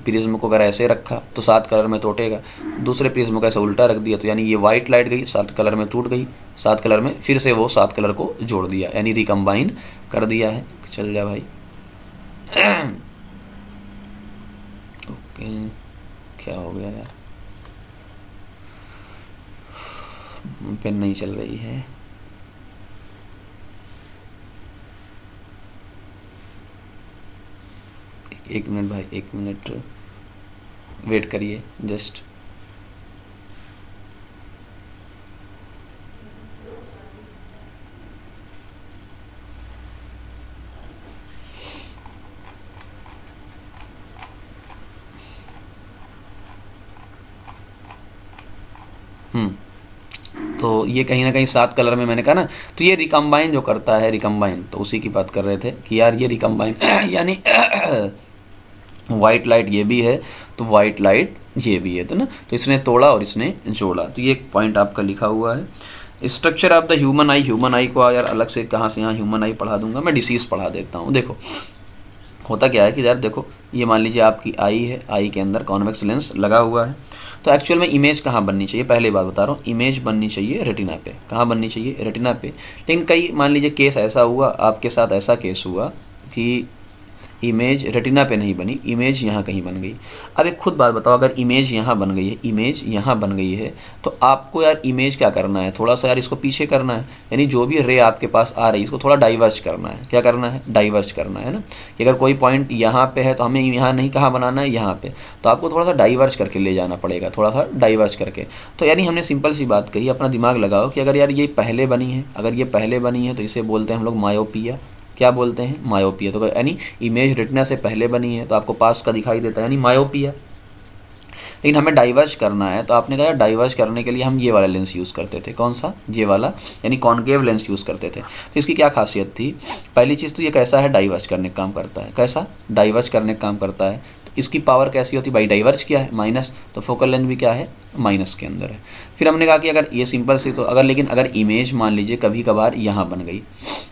Speaker 1: प्रिज्म को अगर ऐसे रखा तो 7 कलर में टूटेगा, दूसरे प्रिज्म को ऐसे उल्टा रख दिया तो यानी ये वाइट लाइट गई 7 कलर में टूट गई, 7 कलर में फिर से वो 7 कलर को जोड़ दिया, यानी रिकम्बाइन कर दिया है। चल जा भाई ओके, क्या हो गया यार, पेन नहीं चल रही है। एक मिनट भाई, 1 मिनट वेट करिए जस्ट। तो ये कहीं ना कहीं 7 कलर में मैंने कहा ना, तो ये रिकम्बाइन जो करता है, रिकम्बाइन, तो उसी की बात कर रहे थे कि यार ये रिकम्बाइन यानी वाइट लाइट ये भी है तो वाइट लाइट ये भी है, तो ना, तो इसने तोड़ा और इसने जोड़ा। तो ये एक पॉइंट आपका लिखा हुआ है। Structure of the human I, human आई को यार अलग से कहाँ से यहाँ ह्यूमन आई पढ़ा दूंगा मैं, डिसीज़ पढ़ा देता हूँ। देखो होता क्या है कि यार देखो ये मान लीजिए आपकी आई है, आई के अंदर कॉन्वेक्स लेंस लगा हुआ है, तो एक्चुअल में इमेज कहाँ बननी चाहिए, पहले बात बता रहा हूँ, इमेज बननी चाहिए रेटिना पे। कहाँ बननी चाहिए, रेटिना पे। लेकिन कई मान लीजिए केस ऐसा हुआ, आपके साथ ऐसा केस हुआ कि इमेज रेटिना पे नहीं बनी, इमेज यहाँ कहीं बन गई। अब एक खुद बात बताओ, अगर इमेज यहाँ बन गई है, इमेज यहाँ बन गई है, तो आपको यार इमेज क्या करना है, थोड़ा सा यार इसको पीछे करना है, यानी जो भी रे आपके पास आ रही है इसको थोड़ा डाइवर्ज करना है। क्या करना है, डाइवर्ज करना है ना। कि अगर कोई पॉइंट यहाँ पे है तो हमें यहाँ नहीं कहाँ बनाना है, यहाँ पे, तो आपको थोड़ा सा डाइवर्ज करके ले जाना पड़ेगा, थोड़ा सा डाइवर्ज करके। तो यानी हमने सिंपल सी बात कही, अपना दिमाग लगाओ कि अगर यार ये पहले बनी है, अगर ये पहले बनी है तो इसे बोलते हैं हम लोग मायोपिया। क्या बोलते हैं, मायोपिया। तो यानी इमेज रेटिना से पहले बनी है तो आपको पास का दिखाई देता है, यानी मायोपिया। लेकिन हमें डाइवर्ज करना है, तो आपने कहा डाइवर्ज करने के लिए हम ये वाला लेंस यूज़ करते थे। कौन सा, ये वाला, यानी कॉन्केव लेंस यूज़ करते थे। तो इसकी क्या खासियत थी, पहली चीज़ तो ये कैसा है, डाइवर्ज करने का काम करता है। कैसा, डाइवर्ज करने का काम करता है। तो इसकी पावर कैसी होती है भाई, डाइवर्ज क्या है माइनस, तो फोकल लेंथ भी क्या है माइनस के अंदर है। फिर हमने कहा कि अगर ये सिंपल सी, तो अगर लेकिन अगर इमेज मान लीजिए कभी कभार यहाँ बन गई,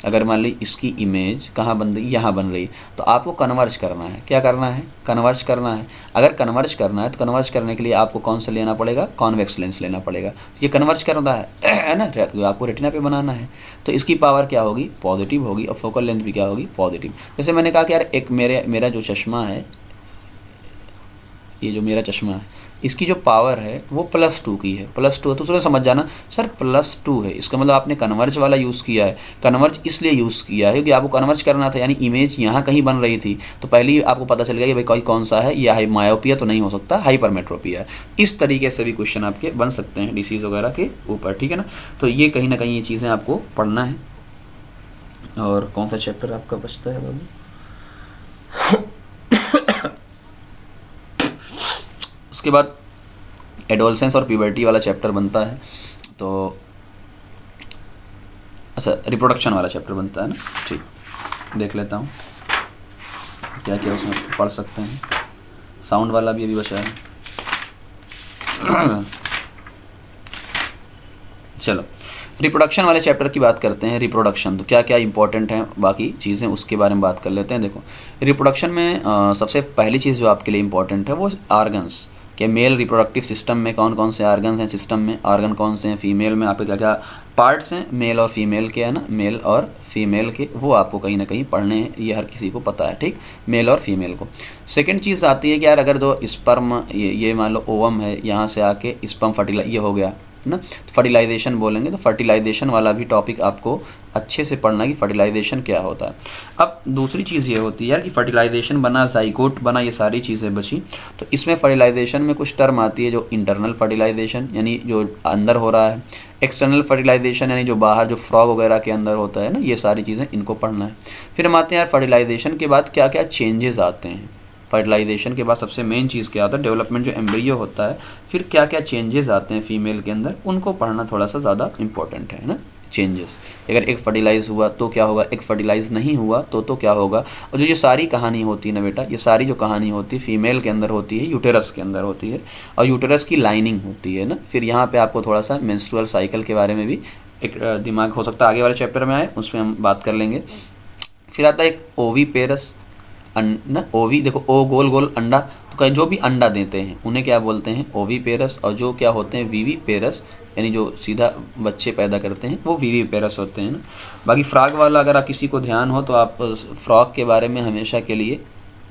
Speaker 1: अगर मान ली इसकी इमेज कहाँ बन रही, यहाँ बन रही, तो आपको कन्वर्ज करना है, क्या करना है, कन्वर्ज करना है। अगर कन्वर्ज करना है तो कन्वर्ज करने के लिए आपको कौन सा लेना पड़ेगा, कॉन्वेक्स लेंस लेना पड़ेगा। ये कन्वर्ज करना है ना, आपको रेटिना पे बनाना है, तो इसकी पावर क्या होगी, पॉजिटिव होगी, और फोकल लेंथ भी क्या होगी, पॉजिटिव। जैसे मैंने कहा कि यार एक मेरा जो चश्मा है, ये जो मेरा चश्मा है, इसकी जो पावर है वो +2 की है, +2 तो उसको समझ जाना सर +2 है, इसका मतलब आपने कन्वर्ज वाला यूज़ किया है। कन्वर्ज इसलिए यूज़ किया है कि आपको कन्वर्ज करना था, यानी इमेज यहाँ कहीं बन रही थी, तो पहले ही आपको पता चल गया कि भाई कोई कौन सा है, या मायोपिया तो नहीं हो सकता, हाइपरमेट्रोपिया है। इस तरीके से भी क्वेश्चन आपके बन सकते हैं डिसीज़ वगैरह के ऊपर, ठीक है ना। तो ये कहीं ना कहीं ये चीज़ें आपको पढ़ना है। और कौन सा चैप्टर आपका बचता है बाबू? उसके बाद एडोलसेंस और प्यूबर्टी वाला चैप्टर बनता है, तो अच्छा रिप्रोडक्शन वाला चैप्टर बनता है ना, ठीक, देख लेता हूँ क्या क्या उसमें पढ़ सकते हैं। साउंड वाला भी अभी बचा है। चलो रिप्रोडक्शन वाले चैप्टर की बात करते हैं। रिप्रोडक्शन तो क्या क्या इंपॉर्टेंट है, बाकी चीज़ें उसके बारे में बात कर लेते हैं। देखो रिप्रोडक्शन में सबसे पहली चीज़ जो आपके लिए इंपॉर्टेंट है वो आर्गन्स, कि मेल रिप्रोडक्टिव सिस्टम में कौन कौन से आर्गन्स हैं, सिस्टम में आर्गन कौन से हैं, फीमेल में आपके क्या क्या पार्ट्स हैं, मेल और फीमेल के, है ना, मेल और फीमेल के, वो आपको कहीं ना कहीं पढ़ने हैं, ये हर किसी को पता है, ठीक, मेल और फीमेल को। सेकंड चीज़ आती है कि यार अगर जो स्पर्म ये मान लो ओवम है, यहाँ से आके स्पर्म फर्टिलाइज ये हो गया ना, तो फर्टिलाइजेशन बोलेंगे, तो फर्टिलाइजेशन वाला भी टॉपिक आपको अच्छे से पढ़ना कि फर्टिलाइजेशन क्या होता है। अब दूसरी चीज़ ये होती है यार कि फर्टिलाइजेशन बना, जाइगोट बना, ये सारी चीज़ें बची, तो इसमें फर्टिलाइजेशन में कुछ टर्म आती है, जो इंटरनल फर्टिलाइजेशन यानी जो अंदर हो रहा है, एक्सटर्नल फर्टिलाइजेशन यानी जो बाहर जो फ्रॉग वगैरह के अंदर होता है ना, ये सारी चीज़ें इनको पढ़ना है। फिर हम आते हैं यार फर्टिलाइजेशन के बाद क्या क्या चेंजेस आते हैं। फर्टिलाइजेशन के बाद सबसे मेन चीज़ क्या होता है, डेवलपमेंट जो एम्ब्रियो होता है, फिर क्या क्या चेंजेस आते हैं फीमेल के अंदर, उनको पढ़ना थोड़ा सा ज़्यादा इंपॉर्टेंट है ना। चेंजेस, अगर एक फर्टिलाइज हुआ तो क्या होगा, एक फर्टिलाइज नहीं हुआ तो क्या होगा। और जो ये सारी कहानी होती है ना बेटा, ये सारी जो कहानी होती है फीमेल के अंदर होती है, यूटेरस के अंदर होती है, और यूटेरस की लाइनिंग होती है ना। फिर यहाँ पे आपको थोड़ा सा मेंस्ट्रुअल साइकिल के बारे में भी एक दिमाग हो सकता है आगे वाले चैप्टर में आए, उसमें हम बात कर लेंगे। फिर आता है एक ओवी पेरस ना, ओवी देखो ओ गोल गोल अंडा, तो जो भी अंडा देते हैं उन्हें क्या बोलते हैं, ओवी पेरस, और जो क्या होते हैं वीवी पेरस, यानी जो सीधा बच्चे पैदा करते हैं वो वीवी पेरस होते हैं ना। बाकी फ्रॉग वाला अगर आप किसी को ध्यान हो तो आप फ्रॉग के बारे में हमेशा के लिए,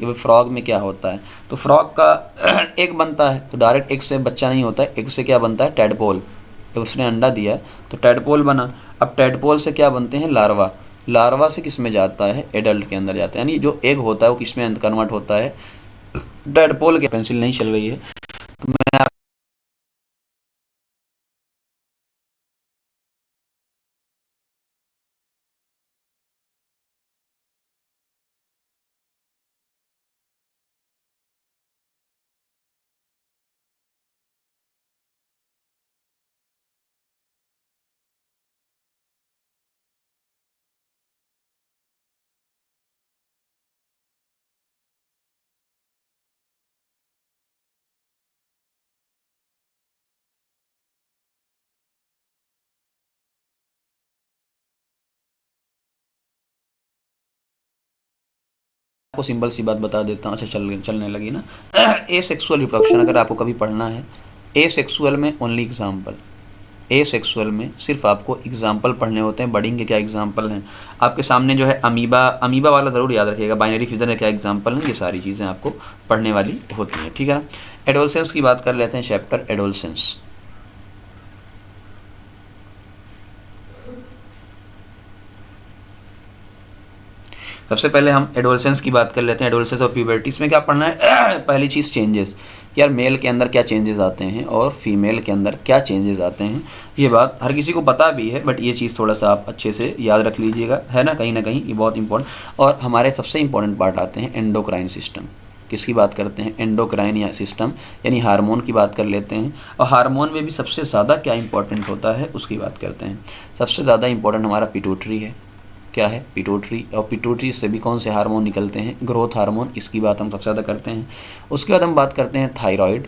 Speaker 1: ये फ्रॉग में क्या होता है, तो फ्रॉग का एग बनता है, तो डायरेक्ट एग से बच्चा नहीं होता है, एग से क्या बनता है, टैडपोल, तो उसने अंडा दिया तो टैडपोल बना। अब टैडपोल से क्या बनते हैं, लार्वा, लार्वा से किस में जाता है, एडल्ट के अंदर जाता है, यानी जो एग होता है वो किस में कन्वर्ट होता है, टैडपोल के। पेंसिल नहीं चल रही है तो मैं आपको सिंपल सी बात बता देता हूँ। अच्छा चलने लगी ना। ए सेक्सुअल रिप्रोडक्शन अगर आपको कभी पढ़ना है, ए सेक्सुअल में ओनली एग्जाम्पल, ए सेक्सुअल में सिर्फ आपको एग्जाम्पल पढ़ने होते हैं। बडिंग के क्या एग्जाम्पल हैं आपके सामने, जो है अमीबा, अमीबा वाला ज़रूर याद रखिएगा, बाइनरी फिजर के क्या एग्जाम्पल हैं, ये सारी चीज़ें आपको पढ़ने वाली होती हैं, ठीक है ना। एडोलसेंस की बात कर लेते हैं, चैप्टर एडोलसेंस। सबसे पहले हम एडोलसेंस की बात कर लेते हैं, एडोलसेंस और प्यूबर्टी। इसमें क्या पढ़ना है, पहली चीज़ चेंजेस, यार मेल के अंदर क्या चेंजेस आते हैं और फीमेल के अंदर क्या चेंजेस आते हैं। ये बात हर किसी को पता भी है, बट ये चीज़ थोड़ा सा आप अच्छे से याद रख लीजिएगा, है ना, कहीं ना कहीं ये बहुत इंपॉर्टेंट। और हमारे सबसे इंपॉर्टेंट पार्ट आते हैं एंडोक्राइन सिस्टम। किसकी बात करते हैं, एंडोक्राइन या सिस्टम, यानी हार्मोन की बात कर लेते हैं। और हार्मोन में भी सबसे ज़्यादा क्या इंपॉर्टेंट होता है उसकी बात करते हैं। सबसे ज़्यादा इंपॉर्टेंट हमारा पिट्यूटरी है, क्या है, पिट्यूटरी, और पिट्यूटरी से भी कौन से हार्मोन निकलते हैं, ग्रोथ हार्मोन, इसकी बात हम सबसे ज़्यादा करते हैं। उसके बाद हम बात करते हैं थायराइड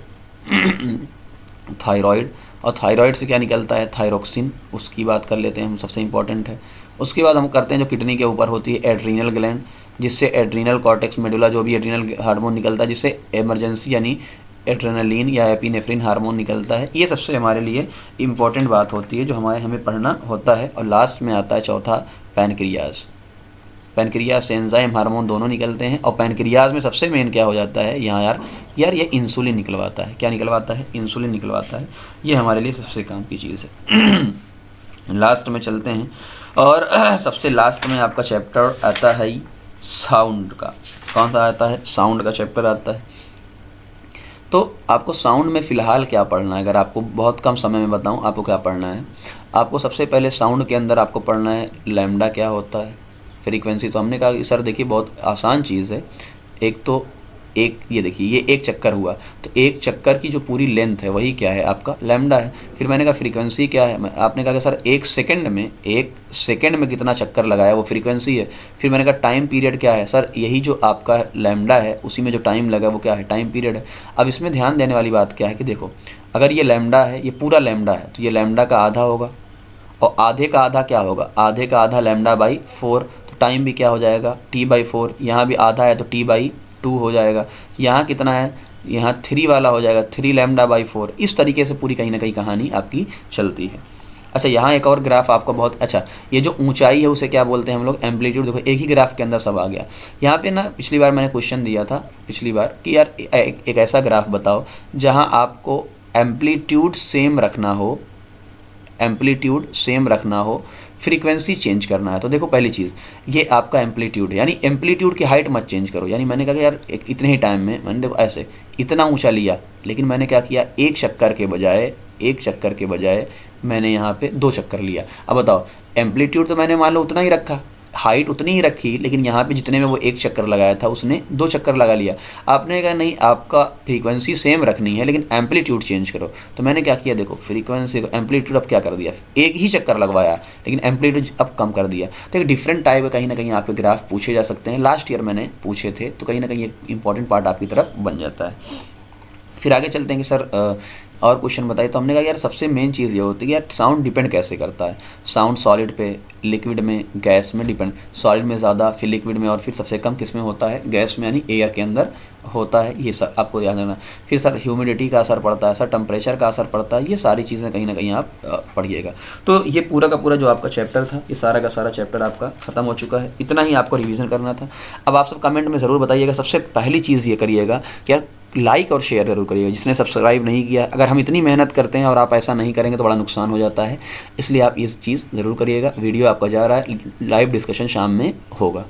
Speaker 1: थायराइड, और थायराइड से क्या निकलता है, थायरोक्सिन, उसकी बात कर लेते हैं हम, सबसे इंपॉर्टेंट है। उसके बाद हम करते हैं जो किडनी के ऊपर होती है एड्रीनल ग्लैंड, जिससे एड्रीनल कॉर्टेक्स मेडुला जो भी एड्रीनल हार्मोन निकलता है, जिससे इमरजेंसी यानी एड्रेनलिन या एपिनेफ्रिन हार्मोन निकलता है। ये सबसे हमारे लिए इम्पॉर्टेंट बात होती है जो हमें पढ़ना होता है। और लास्ट में आता है चौथा पैनक्रियाज। पैनक्रियाज से एंजाइम हार्मोन दोनों निकलते हैं, और पैनक्रियाज में सबसे मेन क्या हो जाता है यहाँ यार ये इंसुलिन निकलवाता है। क्या निकलवाता है, इंसुलिन निकलवाता है। ये हमारे लिए सबसे काम की चीज़ है। लास्ट में चलते हैं, और सबसे लास्ट में आपका चैप्टर आता है साउंड का। कौन सा आता है, साउंड का चैप्टर आता है। तो आपको साउंड में फ़िलहाल क्या पढ़ना है, अगर आपको बहुत कम समय में बताऊं आपको क्या पढ़ना है। आपको सबसे पहले साउंड के अंदर आपको पढ़ना है लैम्डा क्या होता है, फ्रीक्वेंसी। तो हमने कहा कि सर देखिए बहुत आसान चीज़ है। एक ये देखिए ये एक चक्कर हुआ, तो एक चक्कर की जो पूरी लेंथ है वही क्या है, आपका लैम्डा है। फिर मैंने कहा फ्रीक्वेंसी क्या है, आपने कहा कि सर एक सेकंड में कितना चक्कर लगाया वो फ्रीक्वेंसी है। फिर मैंने कहा टाइम पीरियड क्या है, सर यही जो आपका लैम्डा है उसी में जो टाइम लगा वो क्या है, टाइम पीरियड है। अब इसमें ध्यान देने वाली बात क्या है कि देखो, अगर ये लैम्डा है, ये पूरा लैम्डा है, तो ये लैम्डा का आधा होगा, और आधे का आधा क्या होगा, आधे का आधा लैम्डा बाई 4, तो टाइम भी क्या हो जाएगा, t/4। यहाँ भी आधा है तो t/2 हो जाएगा। यहाँ कितना है, यहाँ 3 वाला हो जाएगा, 3 λ/4। इस तरीके से पूरी कहीं ना कहीं कहानी आपकी चलती है। अच्छा, यहाँ एक और ग्राफ आपको बहुत अच्छा, ये जो ऊंचाई है उसे क्या बोलते हैं हम लोग, एम्पलीट्यूड। देखो एक ही ग्राफ के अंदर सब आ गया। यहाँ पे ना पिछली बार मैंने क्वेश्चन दिया था कि यार एक ऐसा ग्राफ बताओ जहाँ आपको एम्पलीट्यूड सेम रखना हो, फ्रीक्वेंसी चेंज करना है। तो देखो पहली चीज़ ये आपका एम्पलीट्यूड है, यानी एम्पलीट्यूड की हाइट मत चेंज करो। यानी मैंने कहा कि यार इतने ही टाइम में मैंने देखो ऐसे इतना ऊंचा लिया, लेकिन मैंने क्या किया, एक चक्कर के बजाय मैंने यहाँ पे 2 चक्कर लिया। अब बताओ, एम्पलीट्यूड तो मैंने मान लो उतना ही रखा, हाइट उतनी ही रखी, लेकिन यहाँ पे जितने में वो 1 चक्कर लगाया था उसने 2 चक्कर लगा लिया। आपने कहा नहीं, आपका फ्रीक्वेंसी सेम रखनी है लेकिन एम्पलीट्यूड चेंज करो। तो मैंने क्या किया, देखो फ्रीक्वेंसी को एम्पलीट्यूड अब क्या कर दिया, एक ही चक्कर लगवाया लेकिन एम्पलीट्यूड अब कम कर दिया। तो एक डिफरेंट टाइप है, कहीं ना कहीं यहाँ पे ग्राफ पूछे जा सकते हैं। लास्ट ईयर मैंने पूछे थे, तो कहीं ना कहीं एक इंपॉर्टेंट पार्ट आपकी तरफ बन जाता है। फिर आगे चलते हैं कि सर और क्वेश्चन बताइए। तो हमने कहा यार सबसे मेन चीज़ ये होती है कि यार साउंड डिपेंड कैसे करता है। साउंड सॉलिड पे, लिक्विड में, गैस में डिपेंड। सॉलिड में ज़्यादा, फिर लिक्विड में, और फिर सबसे कम किस में होता है, गैस में, यानी एयर के अंदर होता है। ये सब आपको याद रखना। फिर सर ह्यूमिडिटी का असर पड़ता है, सर टेम्परेचर का असर पड़ता है। ये सारी चीज़ें कहीं ना कहीं आप पढ़िएगा। तो ये पूरा का पूरा जो आपका चैप्टर था, ये सारा का सारा चैप्टर आपका ख़त्म हो चुका है। इतना ही आपको रिवीजन करना था। अब आप सब कमेंट में ज़रूर बताइएगा। सबसे पहली चीज़ ये करिएगा क्या, लाइक और शेयर जरूर करिएगा। जिसने सब्सक्राइब नहीं किया, अगर हम इतनी मेहनत करते हैं और आप ऐसा नहीं करेंगे तो बड़ा नुकसान हो जाता है, इसलिए आप ये चीज़ ज़रूर करिएगा। वीडियो आपका जा रहा है, लाइव डिस्कशन शाम में होगा।